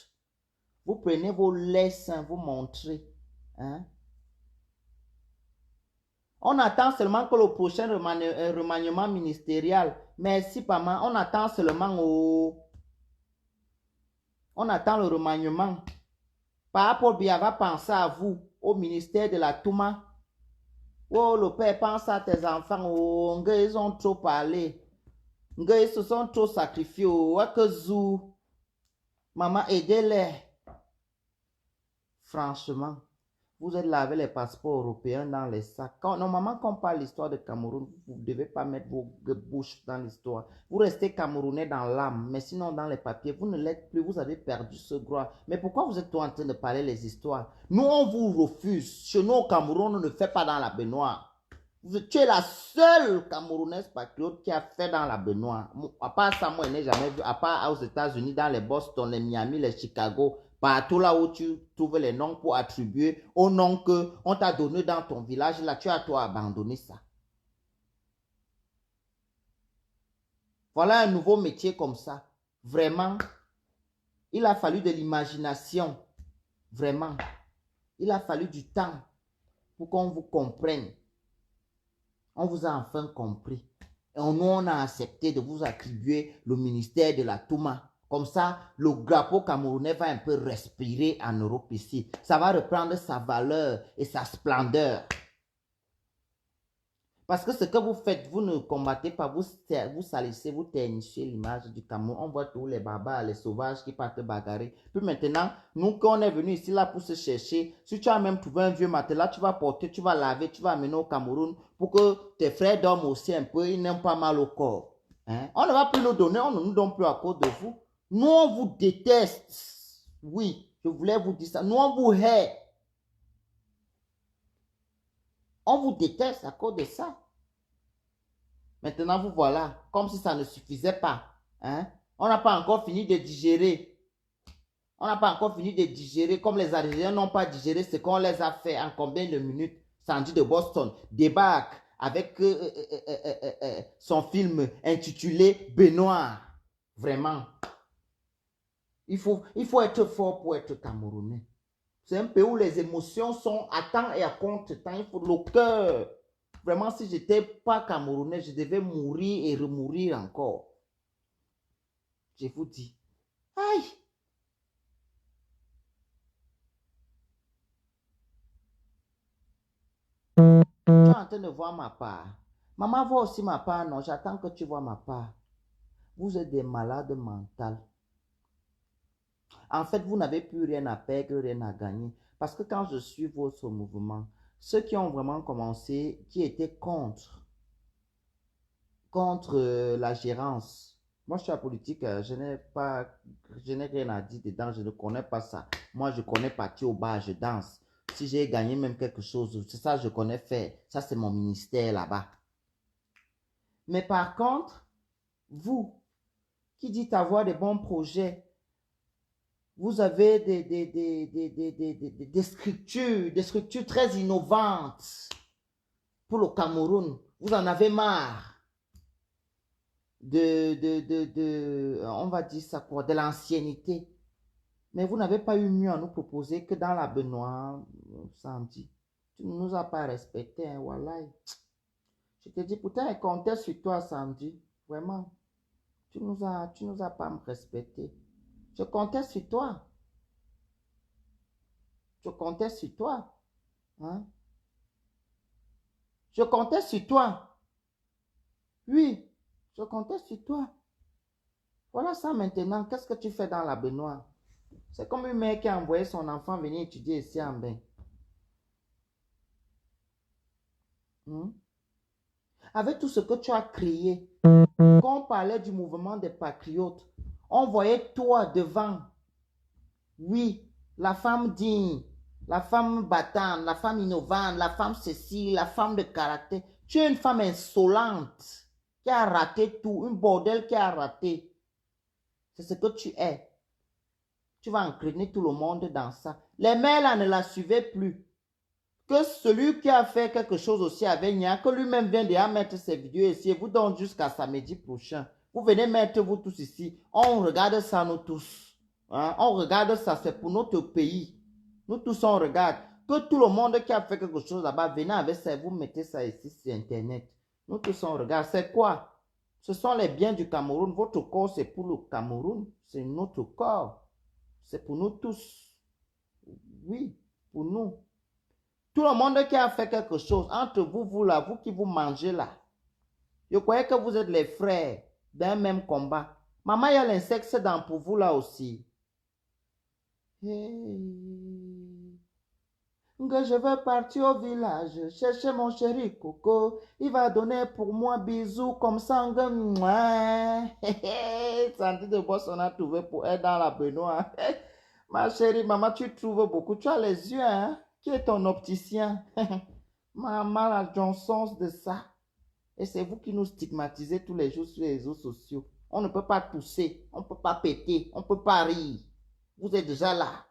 Vous prenez vos laits seins, vous montrez. Hein? On attend seulement que le prochain remaniement ministériel. Merci, maman. On attend seulement On attend le remaniement. Papa Paul Biya va penser à vous, au ministère de la Touma. Oh, le père pense à tes enfants. Oh, ils ont trop parlé. Ils se sont trop sacrifiés. Oh, que zou. Maman, aidez-les. Franchement. Vous êtes là avec les passeports européens dans les sacs. Normalement, quand on parle l'histoire de Cameroun, vous ne devez pas mettre vos bouches dans l'histoire. Vous restez Camerounais dans l'âme, mais sinon dans les papiers, vous ne l'êtes plus. Vous avez perdu ce droit. Mais pourquoi vous êtes en train de parler les histoires? Nous, on vous refuse. Chez nous, au Cameroun, on ne fait pas dans la baignoire. Tu es la seule Camerounaise patriote qui a fait dans la baignoire. À part ça, moi, je n'ai jamais vu. À part aux États-Unis, dans les Boston, les Miami, les Chicago, partout là où tu trouves les noms pour attribuer au nom qu'on t'a donné dans ton village, là, tu as toi abandonné ça. Voilà un nouveau métier comme ça. Vraiment, il a fallu de l'imagination. Vraiment, il a fallu du temps pour qu'on vous comprenne. On vous a enfin compris. Et nous, on a accepté de vous attribuer le ministère de la Touma. Comme ça, le drapeau camerounais va un peu respirer en Europe ici. Ça va reprendre sa valeur et sa splendeur. Parce que ce que vous faites, vous ne combattez pas, vous salissez, vous ternisez l'image du Cameroun. On voit tous les barbares, les sauvages qui partent bagarrer. Puis maintenant, nous, quand on est venu ici là pour se chercher, si tu as même trouvé un vieux matelas, tu vas porter, tu vas laver, tu vas amener au Cameroun pour que tes frères dorment aussi un peu, ils n'aiment pas mal au corps. Hein? On ne va plus nous donner, on ne nous donne plus à cause de vous. Nous, on vous déteste. Oui, je voulais vous dire ça. Nous, on vous hait. On vous déteste à cause de ça. Maintenant, vous voilà, comme si ça ne suffisait pas. Hein? On n'a pas encore fini de digérer. On n'a pas encore fini de digérer, comme les Algériens n'ont pas digéré ce qu'on les a fait en combien de minutes. Sandy de Boston débarque avec son film intitulé Benoît. Vraiment. Il faut être fort pour être Camerounais. C'est un pays où les émotions sont à temps et à contre-temps. Il faut le cœur. Vraiment, si je n'étais pas Camerounais, je devais mourir et remourir encore. Je vous dis. Aïe! Tu es en train de voir ma part. Maman voit aussi ma part. Non, j'attends que tu vois ma part. Vous êtes des malades mentaux. En fait, vous n'avez plus rien à perdre, rien à gagner. Parce que quand je suis votre mouvement, ceux qui ont vraiment commencé, qui étaient contre la gérance. Moi, je suis à politique, je n'ai rien à dire dedans, je ne connais pas ça. Moi, je connais partir au bar, je danse. Si j'ai gagné même quelque chose, c'est ça je connais faire. Ça, c'est mon ministère là-bas. Mais par contre, vous, qui dites avoir des bons projets, vous avez des structures très innovantes pour le Cameroun. Vous en avez marre on va dire ça quoi, de l'ancienneté. Mais vous n'avez pas eu mieux à nous proposer que dans la baignoire, samedi. Tu ne nous as pas respecté, hein, voilà. Je te dis, pourtant, elle comptait sur toi samedi. Vraiment. Tu nous as pas respecté. Je comptais sur toi. Je comptais sur toi. Hein? Je comptais sur toi. Oui, je comptais sur toi. Voilà ça maintenant. Qu'est-ce que tu fais dans la baignoire? C'est comme une mère qui a envoyé son enfant venir étudier ici en bain. Avec tout ce que tu as créé, quand on parlait du mouvement des patriotes, on voyait toi devant. Oui, la femme digne, la femme battante, la femme innovante, la femme ceci, la femme de caractère. Tu es une femme insolente qui a raté tout, une bordel qui a raté. C'est ce que tu es. Tu vas entraîner tout le monde dans ça. Les mères là ne la suivaient plus. Que celui qui a fait quelque chose aussi avec Nia, que lui-même vient de mettre ses vidéos ici et vous donne jusqu'à samedi prochain. Vous venez mettre vous tous ici. On regarde ça nous tous. Hein? On regarde ça, c'est pour notre pays. Nous tous on regarde. Que tout le monde qui a fait quelque chose là-bas, venez avec ça et vous mettez ça ici sur Internet. Nous tous on regarde. C'est quoi? Ce sont les biens du Cameroun. Votre corps c'est pour le Cameroun. C'est notre corps. C'est pour nous tous. Oui, pour nous. Tout le monde qui a fait quelque chose, entre vous, vous là, vous qui vous mangez là, je croyais que vous êtes les frères d'un même combat. Maman, il y a l'insecte dans pour vous là aussi. Hey. que je veux partir au village, chercher mon chéri Coco. Il va donner pour moi bisous comme ça. Sandy de Boss, on a trouvé pour elle dans la baignoire. Ma chérie, maman, tu trouves beaucoup. Tu as les yeux, hein? Qui est ton opticien? Maman, la Johnson de ça. Et c'est vous qui nous stigmatisez tous les jours sur les réseaux sociaux. On ne peut pas tousser, on ne peut pas péter, on ne peut pas rire. Vous êtes déjà là.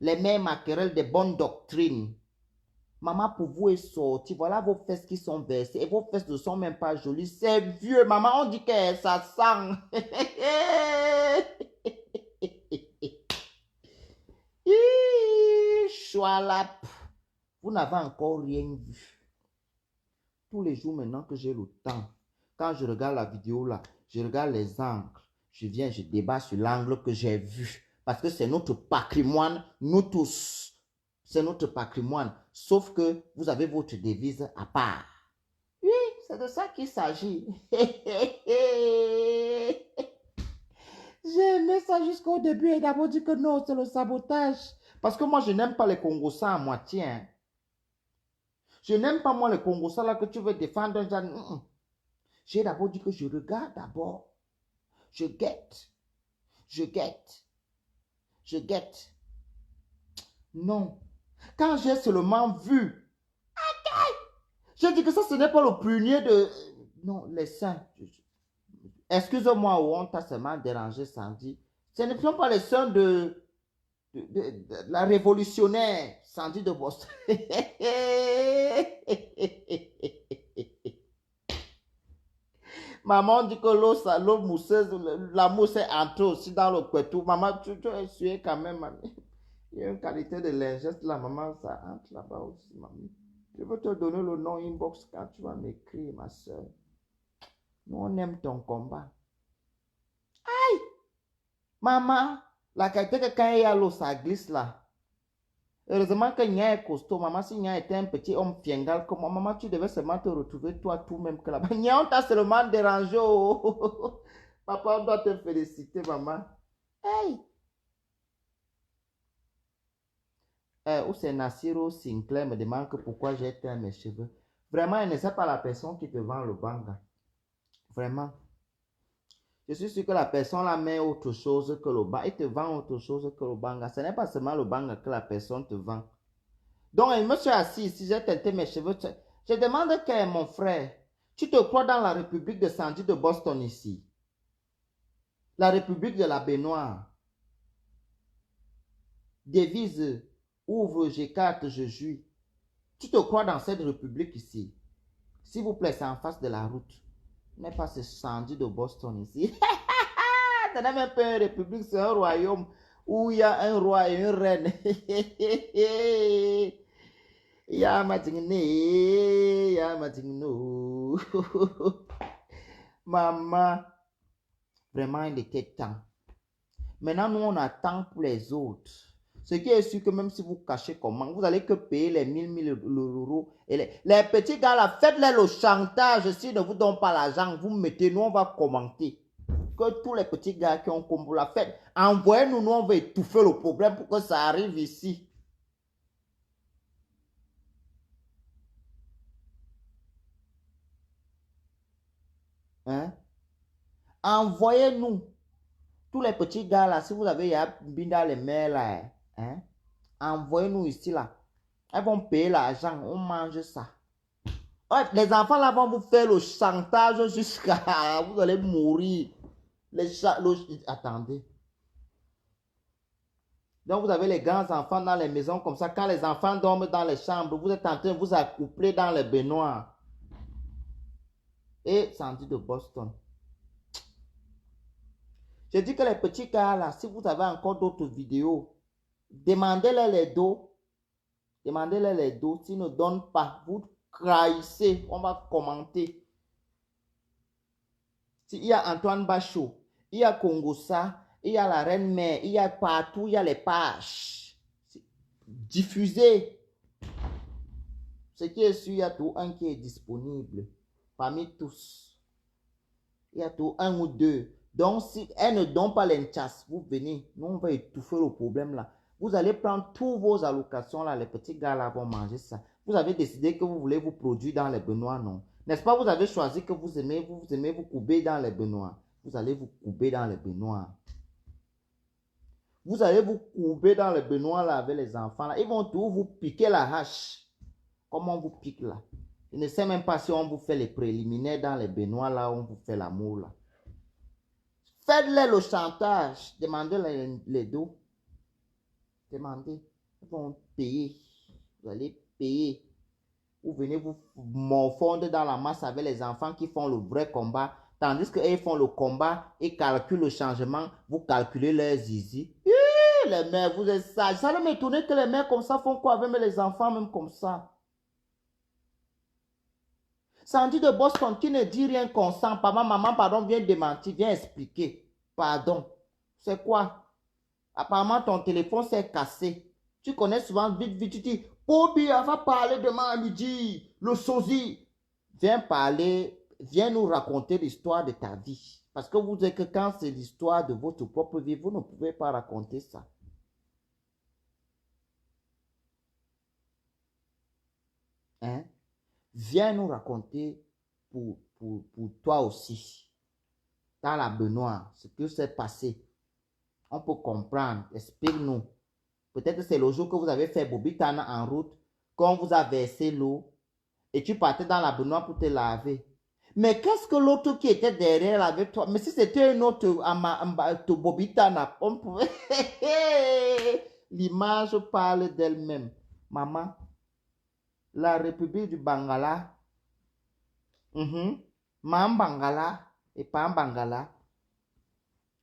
Les mères maquerelles des bonnes doctrines. Maman, pour vous est sortie. Voilà vos fesses qui sont versées. Et vos fesses ne sont même pas jolies. C'est vieux. Maman, on dit que ça sent. Choualap. Vous n'avez encore rien vu. Tous les jours maintenant que j'ai le temps, quand je regarde la vidéo là, je regarde les angles. Je viens, je débat sur l'angle que j'ai vu. Parce que c'est notre patrimoine, nous tous. C'est notre patrimoine. Sauf que vous avez votre devise à part. Oui, c'est de ça qu'il s'agit. J'ai aimé ça jusqu'au début et d'abord dit que non, c'est le sabotage. Parce que moi, je n'aime pas les Congosans à moitié. Hein. Je n'aime pas moi les Congosans là que tu veux défendre. J'ai d'abord dit que je regarde d'abord. Je guette. Je guette. Je guette. Non. Quand j'ai seulement vu, j'ai dit que ça, ce n'est pas le prunier de... Non, les seins. Excuse-moi, on t'a seulement dérangé, Sandy. Ce ne sont pas les seins de la révolutionnaire Sandy de Boston. Maman dit que l'eau mousseuse, la mousse est entrée aussi dans le couteau. Maman, tu as essuyé quand même, mamie. Il y a une qualité de lingette là, maman, ça entre là-bas aussi, mamie. Je veux te donner le nom inbox quand tu vas m'écrire, ma soeur. Nous, on aime ton combat. Aïe! Maman, la qualité que quand il y a l'eau, ça glisse là. Heureusement que Nia est costaud. Maman, si Nia était un petit homme fiengal comme moi, maman, tu devais seulement te retrouver toi tout même que là-bas. Nia, on t'a seulement dérangé. Oh. Papa, on doit te féliciter, maman. Hey! Où c'est Nassiro Sinclair me demande que pourquoi j'ai teint mes cheveux. Vraiment, elle ne sait pas la personne qui te vend le banga. Vraiment. Je suis sûr que la personne la met autre chose que le banga. Il te vend autre chose que le banga. Ce n'est pas seulement le banga que la personne te vend. Donc, je me suis assis ici, j'ai teinté mes cheveux. Je demande quel est mon frère. Tu te crois dans la République de Sandy de Boston ici? La République de la baignoire. Devise, ouvre, j'écarte, je jouis. Tu te crois dans cette République ici? S'il vous plaît, c'est en face de la route. Mais pas ce Sandy de Boston ici. Ce n'est même pas une république, c'est un royaume où il y a un roi et une reine. Maman, vraiment, il était temps. Maintenant, nous, on attend pour les autres. Ce qui est sûr que même si vous cachez comment, vous allez que payer les 1000 euros. Et les petits gars là, faites-les le chantage. S'ils ne vous donnent pas l'argent, vous mettez, nous, on va commenter. Que tous les petits gars qui ont comme vous la faites, envoyez-nous, nous, on va étouffer le problème pour que ça arrive ici. Hein? Envoyez-nous. Tous les petits gars là, si vous avez bien dans les mails là, hein? Envoyez-nous ici là. Elles vont payer l'argent, on mange ça. Ouais, les enfants là vont vous faire le chantage jusqu'à... Vous allez mourir. Attendez. Donc vous avez les grands enfants dans les maisons comme ça. Quand les enfants dorment dans les chambres, vous êtes en train de vous accoupler dans les baignoires. Et Sandy de Boston. Je dis que les petits gars là, si vous avez encore d'autres vidéos, demandez-les les dos. Demandez-les les dos. S'ils ne donnent pas, vous trahissez. On va commenter. Il y a Antoine Bachot, il y a Congossa, il y a la Reine Mère, il y a partout, il y a les pages. Diffusez. Ce qui est sûr, il y a tout un qui est disponible. Parmi tous. Il y a tout un ou deux. Donc, si elles ne donnent pas l'enchasse, vous venez. Nous, on va étouffer le problème là. Vous allez prendre tous vos allocations là, les petits gars là vont manger ça. Vous avez décidé que vous voulez vous produire dans les Benoît, non? N'est-ce pas, vous avez choisi que vous aimez vous couper dans les Benoît. Vous allez vous couper dans les Benoît. Vous allez vous couper dans les Benoît là avec les enfants là. Ils vont tout vous piquer la hache. Comment on vous pique là? Je ne sais même pas si on vous fait les préliminaires dans les Benoît là, on vous fait l'amour là. Faites-les le chantage. Demandez les dos. Demandez. Ils vont payer. Vous allez payer. Vous venez vous morfondre dans la masse avec les enfants qui font le vrai combat. Tandis qu'ils font le combat et calculent le changement. Vous calculez leurs zizi. Les mères, vous êtes sages. Ça ne m'étonne que les mères comme ça font quoi avec les enfants même comme ça. Sandy de Boston qui ne dit rien consent. Papa, maman, pardon, viens démentir, viens expliquer. Pardon. C'est quoi? Apparemment, ton téléphone s'est cassé. Tu connais souvent vite, vite, tu dis, Bobby, on va parler demain à midi, le sosie. Viens parler, viens nous raconter l'histoire de ta vie. Parce que vous dites que quand c'est l'histoire de votre propre vie, vous ne pouvez pas raconter ça. Hein? Viens nous raconter pour toi aussi, dans la Benoît, ce que s'est passé. On peut comprendre, explique-nous. Peut-être c'est le jour que vous avez fait Bobitana en route, quand on vous a versé l'eau, et tu partais dans la Benoît pour te laver. Mais qu'est-ce que l'autre qui était derrière avec toi? Mais si c'était une autre Bobitana, on pouvait... L'image parle d'elle-même. Maman, la République du Bangala, Bangala et pas Bangala,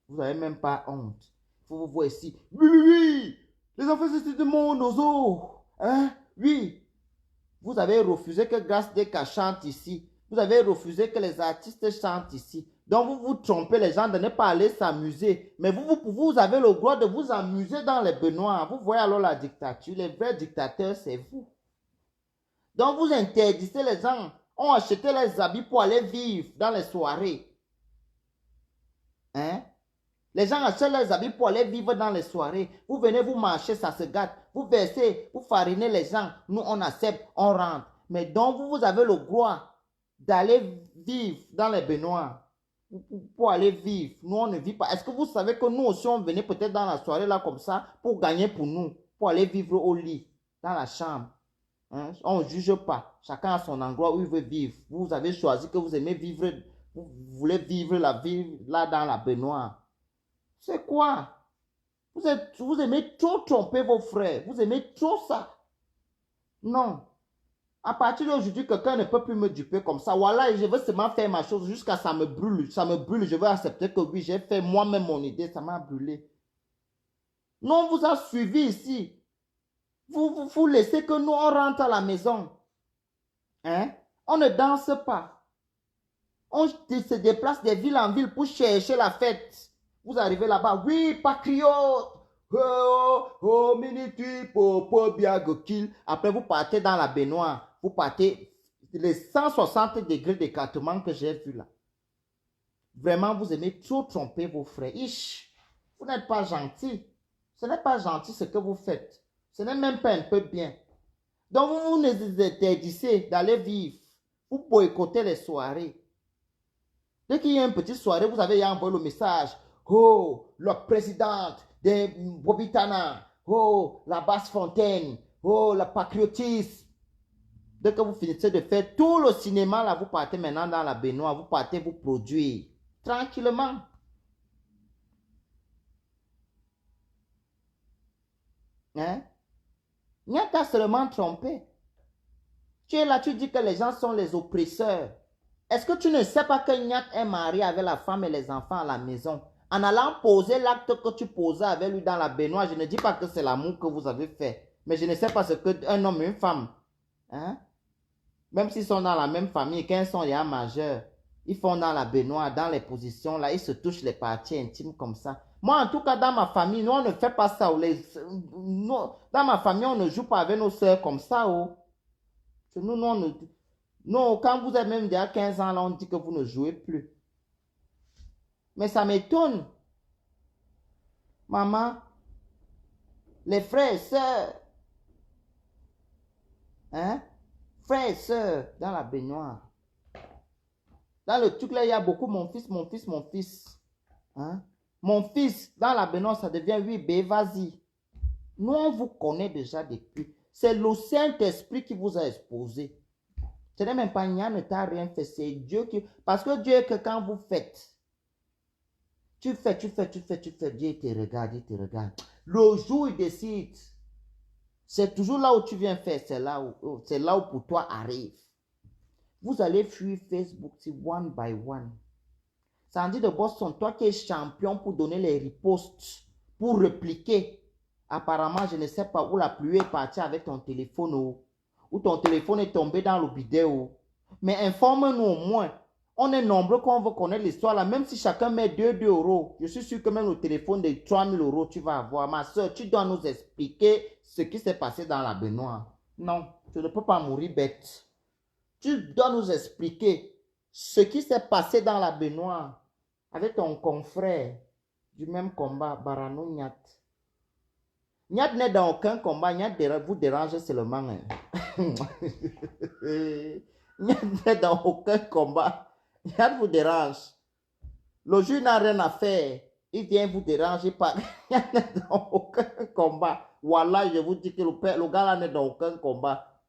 vous n'avez même pas honte. Il faut vous voir ici. Oui, oui, oui. Les enfants, c'est de mon ozo. Hein? Oui. Vous avez refusé que Grace Deka chante ici. Vous avez refusé que les artistes chantent ici. Donc, vous vous trompez les gens de ne pas aller s'amuser. Mais vous avez le droit de vous amuser dans les Benoît. Vous voyez alors la dictature. Les vrais dictateurs, c'est vous. Donc, vous interdisez les gens. On acheté les habits pour aller vivre dans les soirées. Hein? Les gens achètent les habits pour aller vivre dans les soirées. Vous venez, vous marchez, ça se gâte. Vous versez, vous farinez les gens. Nous, on accepte, on rentre. Mais donc, vous avez le droit d'aller vivre dans les Benoît. Pour aller vivre. Nous, on ne vit pas. Est-ce que vous savez que nous aussi, on venait peut-être dans la soirée là comme ça pour gagner pour nous. Pour aller vivre au lit, dans la chambre. Hein? On ne juge pas. Chacun a son endroit où il veut vivre. Vous avez choisi que vous aimez vivre. Vous voulez vivre la vie là dans la Benoît. C'est quoi? Vous aimez trop tromper vos frères. Vous aimez trop ça. Non. À partir d'aujourd'hui, quelqu'un ne peut plus me duper comme ça. Voilà, je veux seulement faire ma chose jusqu'à ça me brûle. Ça me brûle. Je veux accepter que oui, j'ai fait moi-même mon idée. Ça m'a brûlé. Non, on vous a suivi ici. Vous laissez que nous, on rentre à la maison. Hein? On ne danse pas. On se déplace de ville en ville pour chercher la fête. Vous arrivez là-bas, oui, patriote. Oh, oh, miniti, popo, biagokil. Après, vous partez dans la baignoire. Vous partez les 160 degrés d'écartement que j'ai vu là. Vraiment, vous aimez trop tromper vos frères. Ich, vous n'êtes pas gentil. Ce n'est pas gentil ce que vous faites. Ce n'est même pas un peu bien. Donc, vous nous interdisez d'aller vivre. Vous boycottez les soirées. Dès qu'il y a une petite soirée, vous avez envoyé le message. Oh, la présidente de Bobitana. Oh, la basse fontaine. Oh, la patriotisme. Dès que vous finissez de faire tout le cinéma, là, vous partez maintenant dans la baignoire. Vous partez vous produire. Tranquillement. Hein? Il n'y a qu'à seulement tromper. Tu es là, tu dis que les gens sont les oppresseurs. Est-ce que tu ne sais pas que Nyak est marié avec la femme et les enfants à la maison? En allant poser l'acte que tu posais avec lui dans la baignoire, je ne dis pas que c'est l'amour que vous avez fait. Mais je ne sais pas ce qu'un homme et une femme, hein? Même s'ils sont dans la même famille, quand ils sont déjà majeurs, ils font dans la baignoire, dans les positions là, ils se touchent les parties intimes comme ça. Moi, en tout cas, dans ma famille, nous, on ne fait pas ça. Dans ma famille, on ne joue pas avec nos soeurs comme ça. Oh. Non, quand vous avez même déjà 15 ans, là, on dit que vous ne jouez plus. Mais ça m'étonne. Maman, Les frères et sœurs. Hein? Frères et sœurs dans la baignoire. Dans le truc là, il y a beaucoup mon fils, mon fils, mon fils. Hein? Mon fils, dans la baignoire, ça devient oui, ben vas-y. Nous, on vous connaît déjà depuis. C'est le Saint-Esprit qui vous a exposé. Ce n'est même pas Nia ne t'a rien fait. C'est Dieu qui... Parce que Dieu est que quand vous faites, tu fais, Dieu te regarde, il te regarde. Le jour où il décide, c'est toujours là où tu viens faire, c'est là où pour toi arrive. Vous allez fuir Facebook, c'est one by one. Sandy de Boston, toi qui es champion pour donner les ripostes, pour répliquer. Apparemment, je ne sais pas où la pluie est partie avec ton téléphone ou ton téléphone est tombé dans le vidéo. Mais informe-nous au moins. On est nombreux qu'on veut connaître l'histoire là. Même si chacun met 2 euros, je suis sûr que même le téléphone de 3000 euros, tu vas avoir. Ma soeur, tu dois nous expliquer ce qui s'est passé dans la baignoire. Non, tu ne peux pas mourir bête. Tu dois nous expliquer ce qui s'est passé dans la baignoire avec ton confrère du même combat, Barano Nyat. Nyat n'est dans aucun combat, Nyat vous dérange seulement. Nyat n'est dans aucun combat, Nyat vous dérange. Le juge n'a rien à faire, il vient vous déranger pas. Nyat n'est dans aucun combat. Voilà, je vous dis que le gars là n'est dans aucun combat.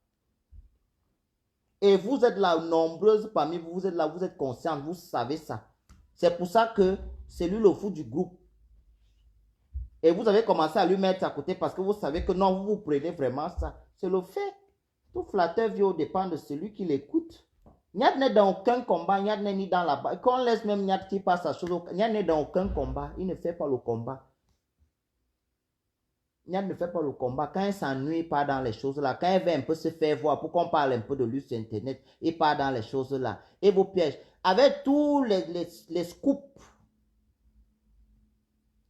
Et vous êtes là, nombreuses parmi vous, vous êtes là, vous êtes conscients, vous savez ça. C'est pour ça que c'est lui le fou du groupe. Et vous avez commencé à lui mettre à côté parce que vous savez que non, vous prenez vraiment ça. C'est le fait. Tout flatteur vieux dépend de celui qui l'écoute. Nyat n'est dans aucun combat, Nyat n'est ni dans la bas. Quand on laisse même Nyat qui passe à chose, Nyat n'est dans aucun combat. Il ne fait pas le combat. Nyat ne fait pas le combat. Quand il s'ennuie, il part dans les choses là. Quand il veut un peu se faire voir pour qu'on parle un peu de lui sur Internet, il part dans les choses là. Et vous piège. Avec tous les scoops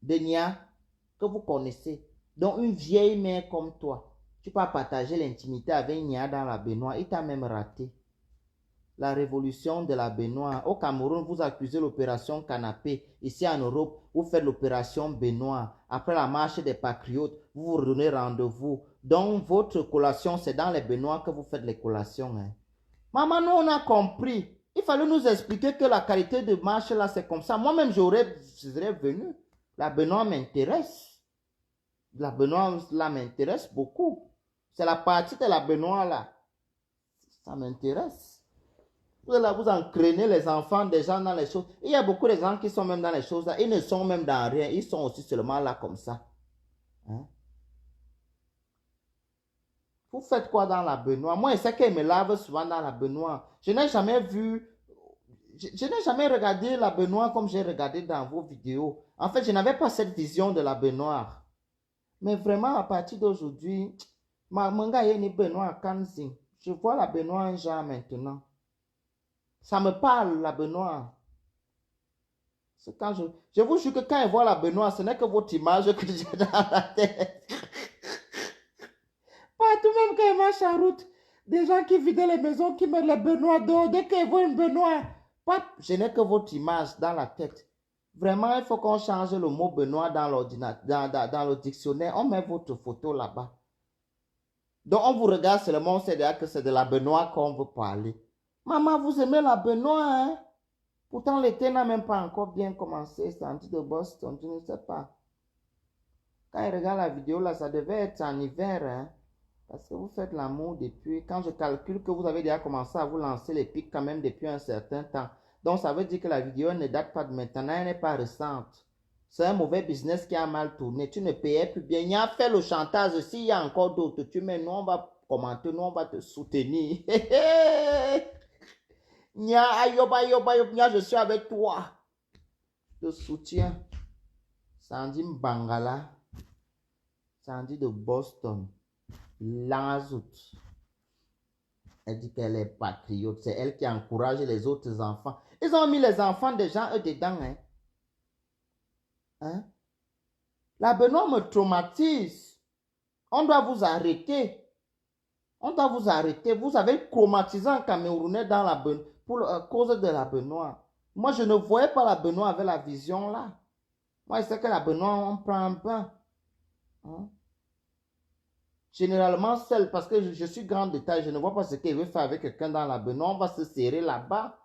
de Nia que vous connaissez, donc une vieille mère comme toi, tu peux partager l'intimité avec Nia dans la baignoire. Il t'a même raté. La révolution de la baignoire. Au Cameroun, vous accusez l'opération canapé. Ici en Europe, vous faites l'opération baignoire. Après la marche des patriotes, vous vous donnez rendez-vous. Donc, votre collation, c'est dans les baignoires que vous faites les collations. Hein. Maman, nous, on a compris. Il fallait nous expliquer que la qualité de marche, là, c'est comme ça. Moi-même, je serais venu. La baignoire m'intéresse. La baignoire, là, m'intéresse beaucoup. C'est la partie de la baignoire, là. Ça m'intéresse. Vous allez vous entraîner les enfants des gens dans les choses. Il y a beaucoup de gens qui sont même dans les choses là. Ils ne sont même dans rien. Ils sont aussi seulement là comme ça. Hein? Vous faites quoi dans la baignoire? Moi, je sais qu'elle me lave souvent dans la baignoire. Je n'ai jamais vu... Je n'ai jamais regardé la baignoire comme j'ai regardé dans vos vidéos. En fait, je n'avais pas cette vision de la baignoire. Mais vraiment, à partir d'aujourd'hui, je vois la baignoire un genre maintenant. Ça me parle, la baignoire. C'est quand je vous jure que quand je vois la baignoire, ce n'est que votre image que j'ai dans la tête. Partout même quand je marche en route, des gens qui vidaient les maisons, qui mettent les baignoires dehors, dès qu'ils voient une baignoire. Je n'ai que votre image dans la tête. Vraiment, il faut qu'on change le mot baignoire dans le dictionnaire. On met votre photo là-bas. Donc, on vous regarde seulement, on sait déjà que c'est de la baignoire qu'on veut parler. Maman, vous aimez la baignoire, hein? Pourtant, l'été n'a même pas encore bien commencé. Sandy de Boston, je ne sais pas. Quand il regarde la vidéo, là, ça devait être en hiver, hein? Parce que vous faites l'amour depuis... Quand je calcule que vous avez déjà commencé à vous lancer les pics quand même depuis un certain temps. Donc, ça veut dire que la vidéo ne date pas de maintenant, elle n'est pas récente. C'est un mauvais business qui a mal tourné. Tu ne payais plus bien. Il y a fait le chantage. S'il y a encore d'autres, tu mets, nous, on va commenter, nous, on va te soutenir. Nya, ayoba, nya, je suis avec toi. Je soutiens. Sandy Mbangala. Sandy de Boston. Lanzout. Elle dit qu'elle est patriote. C'est elle qui encourage les autres enfants. Ils ont mis les enfants des gens eux dedans. Hein? Hein? La baignoire me traumatise. On doit vous arrêter. On doit vous arrêter. Vous avez traumatisé un Camerounais dans la baignoire. À cause de la baignoire. Moi, je ne voyais pas la baignoire avec la vision là. Moi, je sais que la baignoire, on prend un bain. Hein? Généralement seul, parce que je suis grand de taille, je ne vois pas ce qu'il veut faire avec quelqu'un dans la baignoire. On va se serrer là-bas.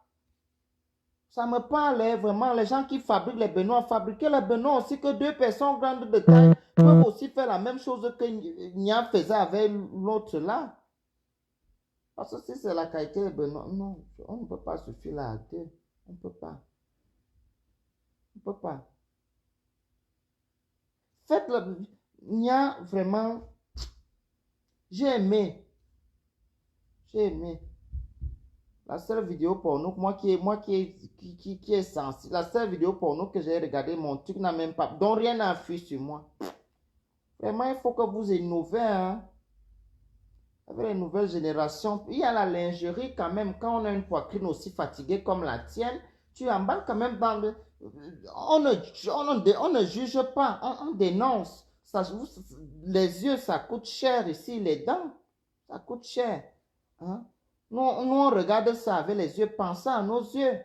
Ça me parle vraiment, les gens qui fabriquent les baignoires, fabriquer les baignoires aussi que deux personnes grandes de taille peuvent aussi faire la même chose que Nia faisait avec l'autre là. Parce que si c'est la qualité des baignoires, non, on ne peut pas se fier là à deux. On ne peut pas. On ne peut pas. Faites-le. Nia, vraiment, j'ai aimé. J'ai aimé. La seule vidéo porno, qui est sensible, la seule vidéo porno que j'ai regardée, mon truc n'a même pas, dont rien n'a fui sur moi. Vraiment, il faut que vous innovez, hein. Avec les nouvelles générations, il y a la lingerie quand même, quand on a une poitrine aussi fatiguée comme la tienne, tu emballes quand même dans le... On ne juge pas, on dénonce. Ça, les yeux, ça coûte cher ici, les dents, ça coûte cher. Hein? Nous, on regarde ça avec les yeux, pensant à nos yeux.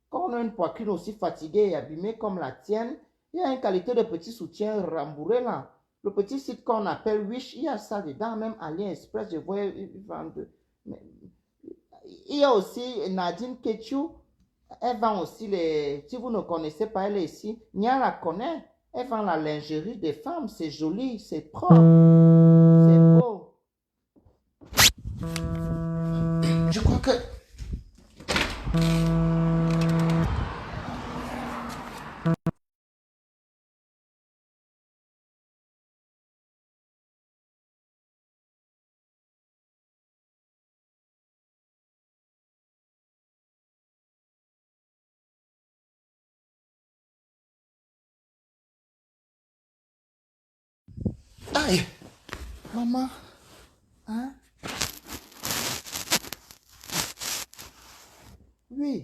Quand on a une poitrine aussi fatiguée et abîmée comme la tienne, il y a une qualité de petit soutien rembourré là. Le petit site qu'on appelle Wish, il y a ça dedans, même AliExpress, je vois, ils vendent. Il y a aussi Nadine Ketchou, elle vend aussi les... Si vous ne connaissez pas, elle est ici. Nia la connaît. Elle vend la lingerie des femmes, c'est joli, c'est propre, c'est beau. Je crois que... Aïe, maman, hein? Oui,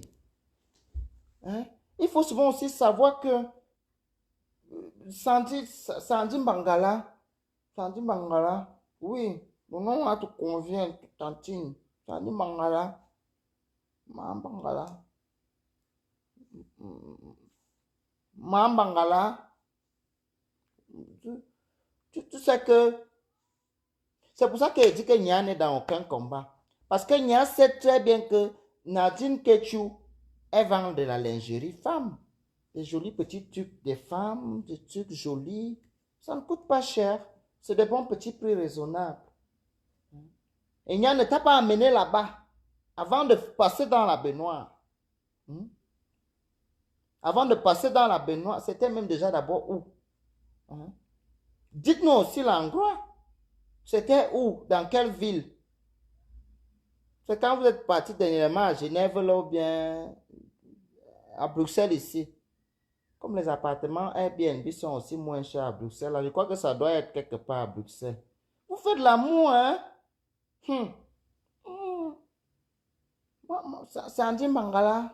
hein? Il faut souvent aussi savoir que Sandy Bangala, oui, le nom là te convient, tantine. Sandy Bangala, Mam Bangala, Mam Bangala, tu sais que c'est pour ça qu'elle dit que Nia n'est dans aucun combat. Parce que Nia sait très bien que Nadine Ketchou, elle vend de la lingerie femme. Des jolis petits trucs des femmes, des trucs jolis. Ça ne coûte pas cher. C'est des bons petits prix raisonnables. Et Nia ne t'a pas amené là-bas avant de passer dans la baignoire. Avant de passer dans la baignoire, c'était même déjà d'abord où? Dites-nous aussi l'endroit. C'était où? Dans quelle ville? C'est quand vous êtes parti dernièrement à Genève, là, ou bien à Bruxelles ici. Comme les appartements Airbnb sont aussi moins chers à Bruxelles, là, je crois que ça doit être quelque part à Bruxelles. Vous faites de l'amour, hein? C'est Andy Mangala.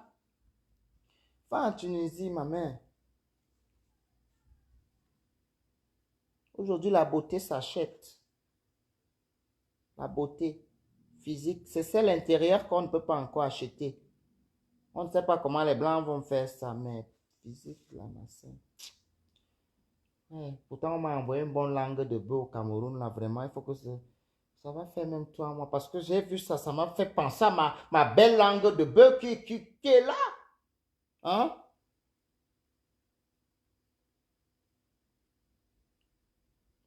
Va en Tunisie, ma mère. Aujourd'hui, la beauté s'achète. La beauté physique, c'est celle intérieure qu'on ne peut pas encore acheter. On ne sait pas comment les Blancs vont faire ça, mais physique, là, ma soeur. Ouais, pourtant, on m'a envoyé une bonne langue de bœuf au Cameroun, là, vraiment, il faut que ça va faire même toi, moi, parce que j'ai vu ça, ça m'a fait penser à ma belle langue de bœuf qui est là. Hein?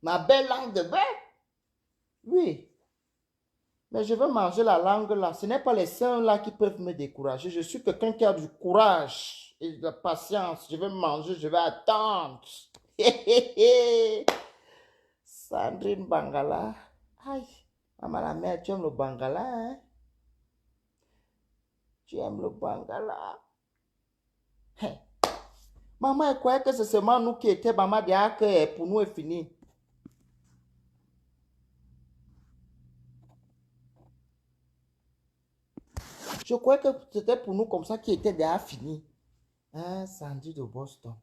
Ma belle langue de bœuf? Oui. Mais je veux manger la langue là. Ce n'est pas les seins là qui peuvent me décourager. Je suis quelqu'un qui a du courage et de la patience. Je vais manger, je vais attendre. Sandrine Bangala. Aïe, maman la mère, tu aimes le Bangala, hein? Tu aimes le Bangala. Hein. Maman, elle croyait que c'est seulement nous qui étions maman derrière que pour nous est fini. Je croyais que c'était pour nous comme ça qui était déjà fini. Hein, Sandy de Boston.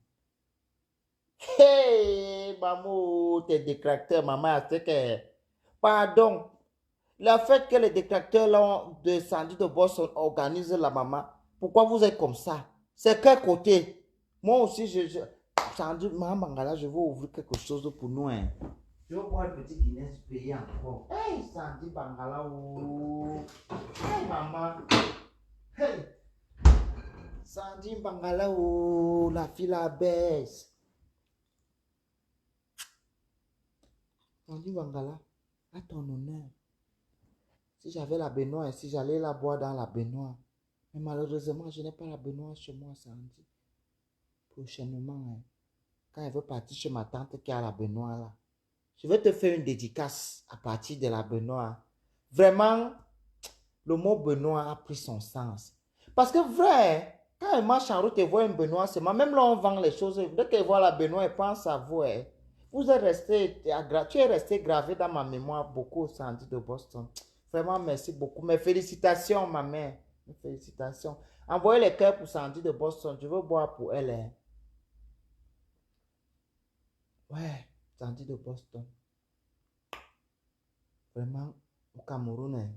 Hey, maman, tes détracteurs, maman, c'est que... Pardon. Le fait que les détracteurs là, de Sandy de Boston organisent la maman, pourquoi vous êtes comme ça? C'est quel côté? Moi aussi, Sandy, maman Bangala, je vais ouvrir quelque chose pour nous. Hein. Je veux boire le petit Guinness payé encore. Hey, Sandy Bangala. Oh. Hey, maman. Hey. Sandy Bangala. Oh, la fille la baisse. Sandy Bangala, à ton honneur. Si j'avais la baignoire ici, j'allais la boire dans la baignoire. Mais malheureusement, je n'ai pas la baignoire chez moi, Sandy. Prochainement, hein, quand elle veut partir chez ma tante qui a la baignoire là, je vais te faire une dédicace à partir de la baignoire. Vraiment, le mot baignoire a pris son sens. Parce que vrai, quand elle marche en route et voit une baignoire, c'est moi. Même là, on vend les choses. Dès qu'elle voit la baignoire, elle pense à vous. Hein. Vous êtes resté, tu es resté gravé dans ma mémoire beaucoup, Sandy de Boston. Vraiment, merci beaucoup. Mes félicitations, ma mère. Mes félicitations. Envoyez les cœurs pour Sandy de Boston. Je veux boire pour elle. Hein. Ouais, Sandy de Boston. Vraiment, au Cameroun, hein,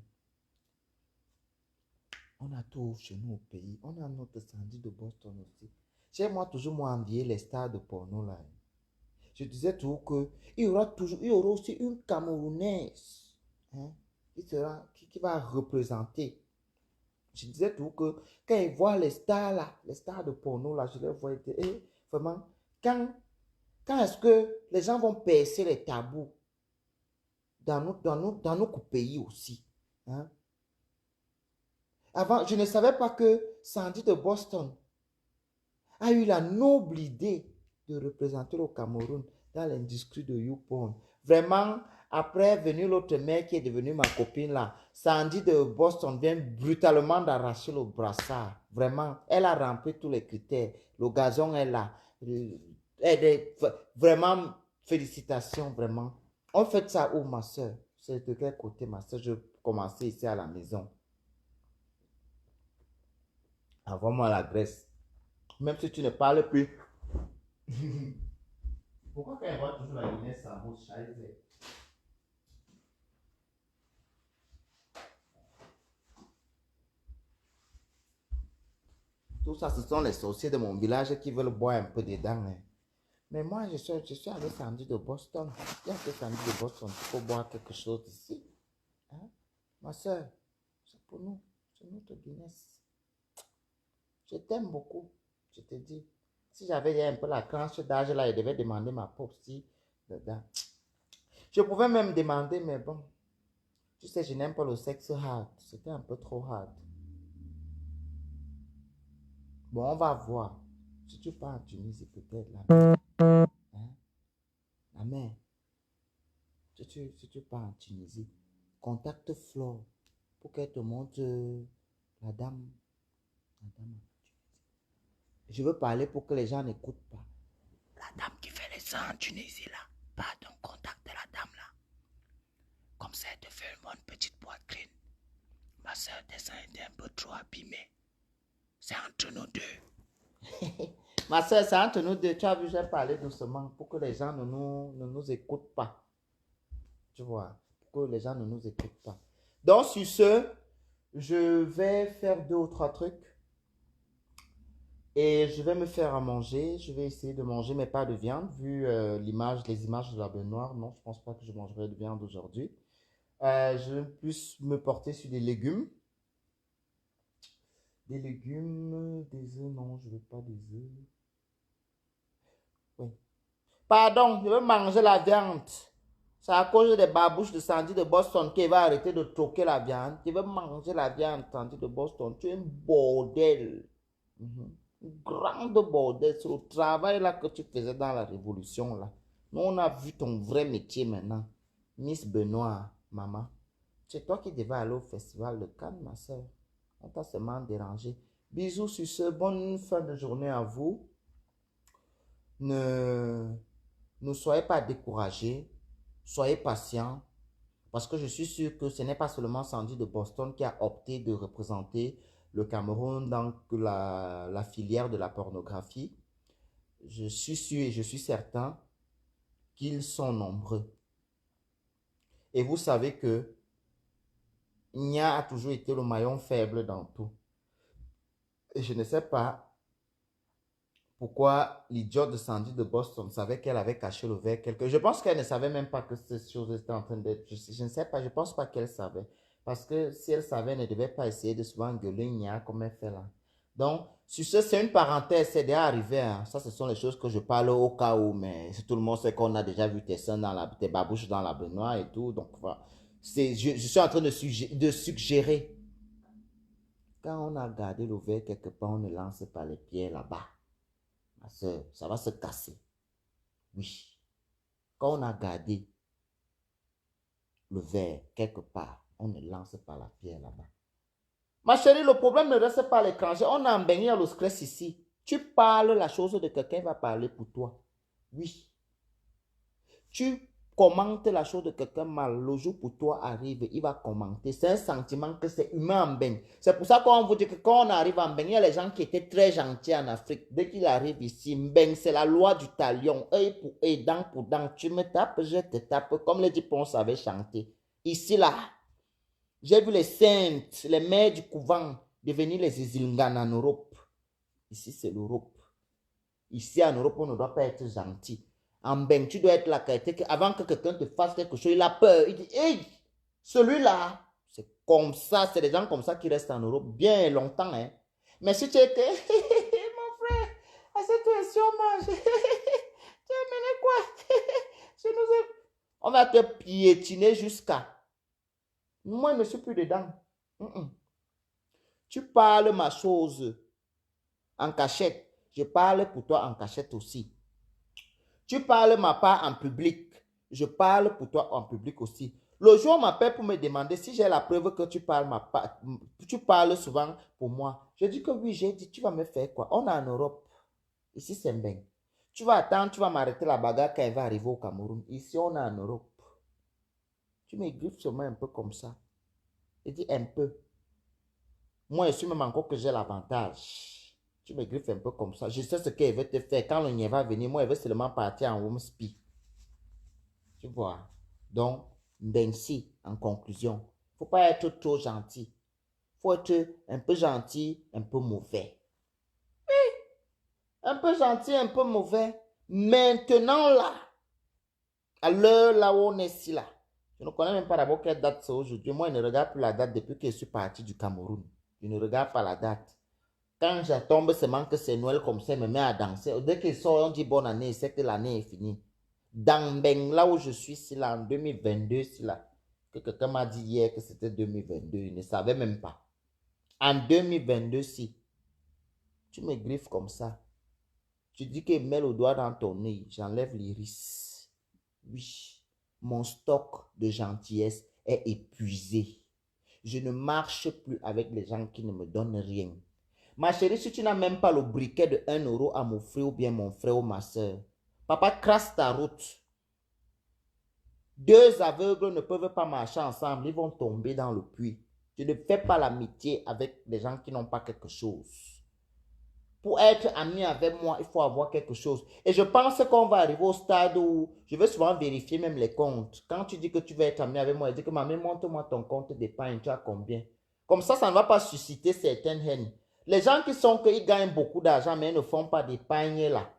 on a tout chez nous au pays. On a notre Sandy de Boston aussi. J'ai moi toujours moi envié les stars de porno là. Je disais toujours que il y aura aussi une Camerounaise, hein, qui va représenter. Je disais toujours que quand ils voient les stars là, les stars de porno là, je les vois dire, vraiment, quand est-ce que les gens vont percer les tabous dans notre pays aussi, hein? Avant, je ne savais pas que Sandy de Boston a eu la noble idée de représenter le Cameroun dans l'industrie de YouPorn. Vraiment, après est venue l'autre mère qui est devenue ma copine là. Sandy de Boston vient brutalement d'arracher le brassard. Vraiment, elle a rempli tous les critères. Le gazon est là. Vraiment, félicitations, vraiment. On fait ça où, ma soeur? C'est de quel côté, ma soeur? Je commençais ici à la maison. Envoie-moi l'adresse. Même si tu ne parles plus. Pourquoi quand elle voit toujours la Guinée, ça vaut chaise? Tout ça, ce sont les sorciers de mon village qui veulent boire un peu dedans. Hein. Mais moi, je suis avec Sandy de Boston. Il y a que Sandy de Boston il faut boire quelque chose ici. Hein? Ma soeur, c'est pour nous. C'est notre Guinness. Je t'aime beaucoup, je te dis. Si j'avais un peu la tranche d'âge là, je devais demander ma pauvre si dedans. Je pouvais même demander, mais bon. Tu sais, je n'aime pas le sexe hard. C'était un peu trop hard. Bon, on va voir. Si tu pars en Tunisie, peut-être là. Hein? La mère, si tu pars en Tunisie, contacte Flore pour qu'elle te montre la dame. La dame. Je veux parler pour que les gens n'écoutent pas. La dame qui fait les sangs en Tunisie là. Pardon, contacte la dame là. Comme ça, elle te fait une bonne petite poitrine. Ma soeur, tes seins étaient un peu trop abîmés. C'est entre nous deux. Ma soeur, c'est entre nous deux. Tu as vu, j'ai parlé doucement pour que les gens ne nous écoutent pas. Tu vois, pour que les gens ne nous écoutent pas. Donc, sur ce, je vais faire 2 ou 3 trucs. Et je vais me faire à manger. Je vais essayer de manger, mais pas de viande. Vu les images de la baignoire, non, je pense pas que je mangerai de viande aujourd'hui. Je vais plus me porter sur des légumes. Des légumes, des œufs, non, je veux pas des œufs. Oui. Pardon, je veux manger la viande. C'est à cause des babouches de Sandy de Boston qu'il va arrêter de troquer la viande. Je veux manger la viande, Sandy de Boston. Tu es un bordel. Un grand bordel. C'est le travail là que tu faisais dans la révolution là. Nous, on a vu ton vrai métier maintenant. Miss Benoît, maman. C'est toi qui devais aller au festival de Cannes, ma soeur. On t'a seulement dérangé. Bisous sur ce. Bonne fin de journée à vous. Ne soyez pas découragés. Soyez patients. Parce que je suis sûr que ce n'est pas seulement Sandy de Boston qui a opté de représenter le Cameroun dans la filière de la pornographie. Je suis sûr et je suis certain qu'ils sont nombreux. Et vous savez que Nia a toujours été le maillon faible dans tout. Et je ne sais pas pourquoi l'idiote de Sandy de Boston savait qu'elle avait caché le verre quelque... Je pense qu'elle ne savait même pas que ces choses étaient en train d'être... Je ne sais pas, je ne pense pas qu'elle savait. Parce que si elle savait, elle ne devait pas essayer de se faire engueuler Nia comme elle fait là. Donc, sur ce, c'est une parenthèse, c'est déjà arrivé. Hein. Ça, ce sont les choses que je parle au cas où, mais si tout le monde sait qu'on a déjà vu tes seins tes babouches dans la baignoire et tout. Donc, voilà. Je suis en train de suggérer. Quand on a gardé le verre quelque part, on ne lance pas les pieds là-bas. Ma soeur, ça va se casser. Oui. Quand on a gardé le verre quelque part, on ne lance pas la pierre là-bas. Ma chérie, le problème ne reste pas à l'étranger. On a embaigné le stress ici. Tu parles la chose de quelqu'un va parler pour toi. Oui. Tu commentes la chose de quelqu'un mal. Le jour pour toi arrive, il va commenter. C'est un sentiment que c'est humain en baigne. C'est pour ça qu'on vous dit que quand on arrive en baigne, il y a les gens qui étaient très gentils en Afrique. Dès qu'il arrive ici, baigne, c'est la loi du talion. Œil pour œil, dent pour dent. Tu me tapes, je te tape. Comme les Dupont savaient chanter. Ici, là. J'ai vu les saintes, les mères du couvent devenir les Isilgan en Europe. Ici, c'est l'Europe. Ici, en Europe, on ne doit pas être gentil. En bain, tu dois être la qualité avant que quelqu'un te fasse quelque chose, il a peur. Il dit, hey, celui-là, c'est comme ça, c'est des gens comme ça qui restent en Europe bien longtemps. Hein. Mais si tu étais, mon frère, assieds-toi ici, on mange. Tu as mené quoi? On va te piétiner jusqu'à. Moi, je ne suis plus dedans. Tu parles ma chose en cachette. Je parle pour toi en cachette aussi. Tu parles ma part en public. Je parle pour toi en public aussi. Le jour, on m'appelle pour me demander si j'ai la preuve que tu parles ma part. Tu parles souvent pour moi. Je dis que oui, j'ai dit, tu vas me faire quoi? On est en Europe. Ici, c'est bien. Tu vas attendre, tu vas m'arrêter la bagarre quand elle va arriver au Cameroun. Ici, on est en Europe. Tu me griffes sur moi un peu comme ça. Je dis un peu. Moi, je suis même encore que j'ai l'avantage. Tu me griffes un peu comme ça. Je sais ce qu'elle veut te faire. Quand le nien va venir, moi, elle veut seulement partir en home speed. Tu vois. Donc, Bensi, en conclusion, il ne faut pas être trop gentil. Il faut être un peu gentil, un peu mauvais. Oui, un peu gentil, un peu mauvais. Maintenant, là, à l'heure là où on est ici, là, je ne connais même pas d'abord quelle date c'est aujourd'hui. Moi, je ne regarde plus la date depuis que je suis parti du Cameroun. Je ne regarde pas la date. Quand je tombe seulement que c'est Noël comme ça, je me mets à danser. Dès qu'il sort, on dit bonne année, c'est que l'année est finie. Dans Ben, là où je suis, c'est là, en 2022, c'est là, que quelqu'un m'a dit hier que c'était 2022, il ne savait même pas. En 2022, si, tu me griffes comme ça, tu dis que mets le doigt dans ton nez, j'enlève l'iris. Oui, mon stock de gentillesse est épuisé. Je ne marche plus avec les gens qui ne me donnent rien. Ma chérie, si tu n'as même pas le briquet de 1 euro à m'offrir ou bien mon frère ou ma soeur, papa, crasse ta route. Deux aveugles ne peuvent pas marcher ensemble, ils vont tomber dans le puits. Tu ne fais pas l'amitié avec des gens qui n'ont pas quelque chose. Pour être ami avec moi, il faut avoir quelque chose. Et je pense qu'on va arriver au stade où je vais souvent vérifier même les comptes. Quand tu dis que tu veux être ami avec moi, je dis que maman, montre-moi ton compte d'épargne, tu as combien? Comme ça ne va pas susciter certaines haines. Les gens qui sont qu'ils gagnent beaucoup d'argent, mais ils ne font pas d'épargne là.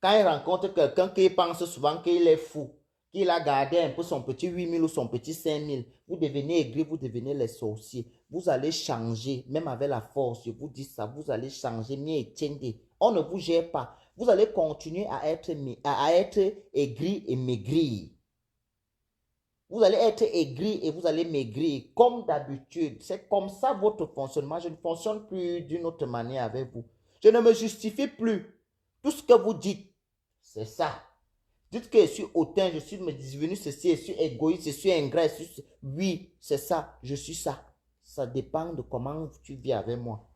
Quand ils rencontrent quelqu'un qui pense souvent qu'il est fou, qu'il a gardé un peu son petit 8 000 ou son petit 5 000, vous devenez aigri, vous devenez les sorciers. Vous allez changer, même avec la force, je vous dis ça, vous allez changer, mais on ne vous gère pas. Vous allez continuer à être aigri et maigri. Vous allez être aigri et vous allez maigrir comme d'habitude. C'est comme ça votre fonctionnement. Je ne fonctionne plus d'une autre manière avec vous. Je ne me justifie plus. Tout ce que vous dites, c'est ça. Dites que je suis hautain, je suis devenu ceci, je suis égoïste, je suis ingrat. Oui, c'est ça, je suis ça. Ça dépend de comment tu vis avec moi.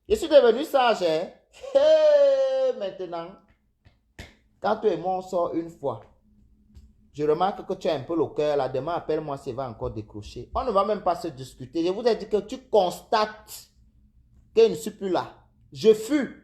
Je suis devenu sage, hein? Hey, maintenant, quand tu et moi on sort une fois, je remarque que tu as un peu le cœur là. Demain, appelle-moi s'il va encore décrocher. On ne va même pas se discuter. Je vous ai dit que tu constates que je ne suis plus là. Je fus.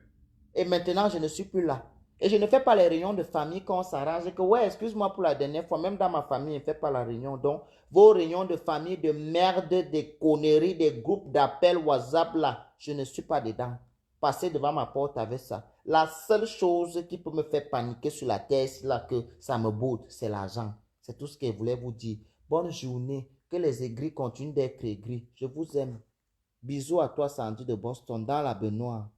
Et maintenant, je ne suis plus là. Et je ne fais pas les réunions de famille quand on s'arrange. Et que, ouais, excuse-moi pour la dernière fois. Même dans ma famille, je ne fais pas la réunion. Donc, vos réunions de famille de merde, des conneries, des groupes d'appel WhatsApp là, je ne suis pas dedans. Passez devant ma porte avec ça. La seule chose qui peut me faire paniquer sur la terre, c'est là que ça me boude, c'est l'argent. C'est tout ce que je voulais vous dire. Bonne journée. Que les aigris continuent d'être aigris. Je vous aime. Bisous à toi, Sandy de Boston, dans la baignoire.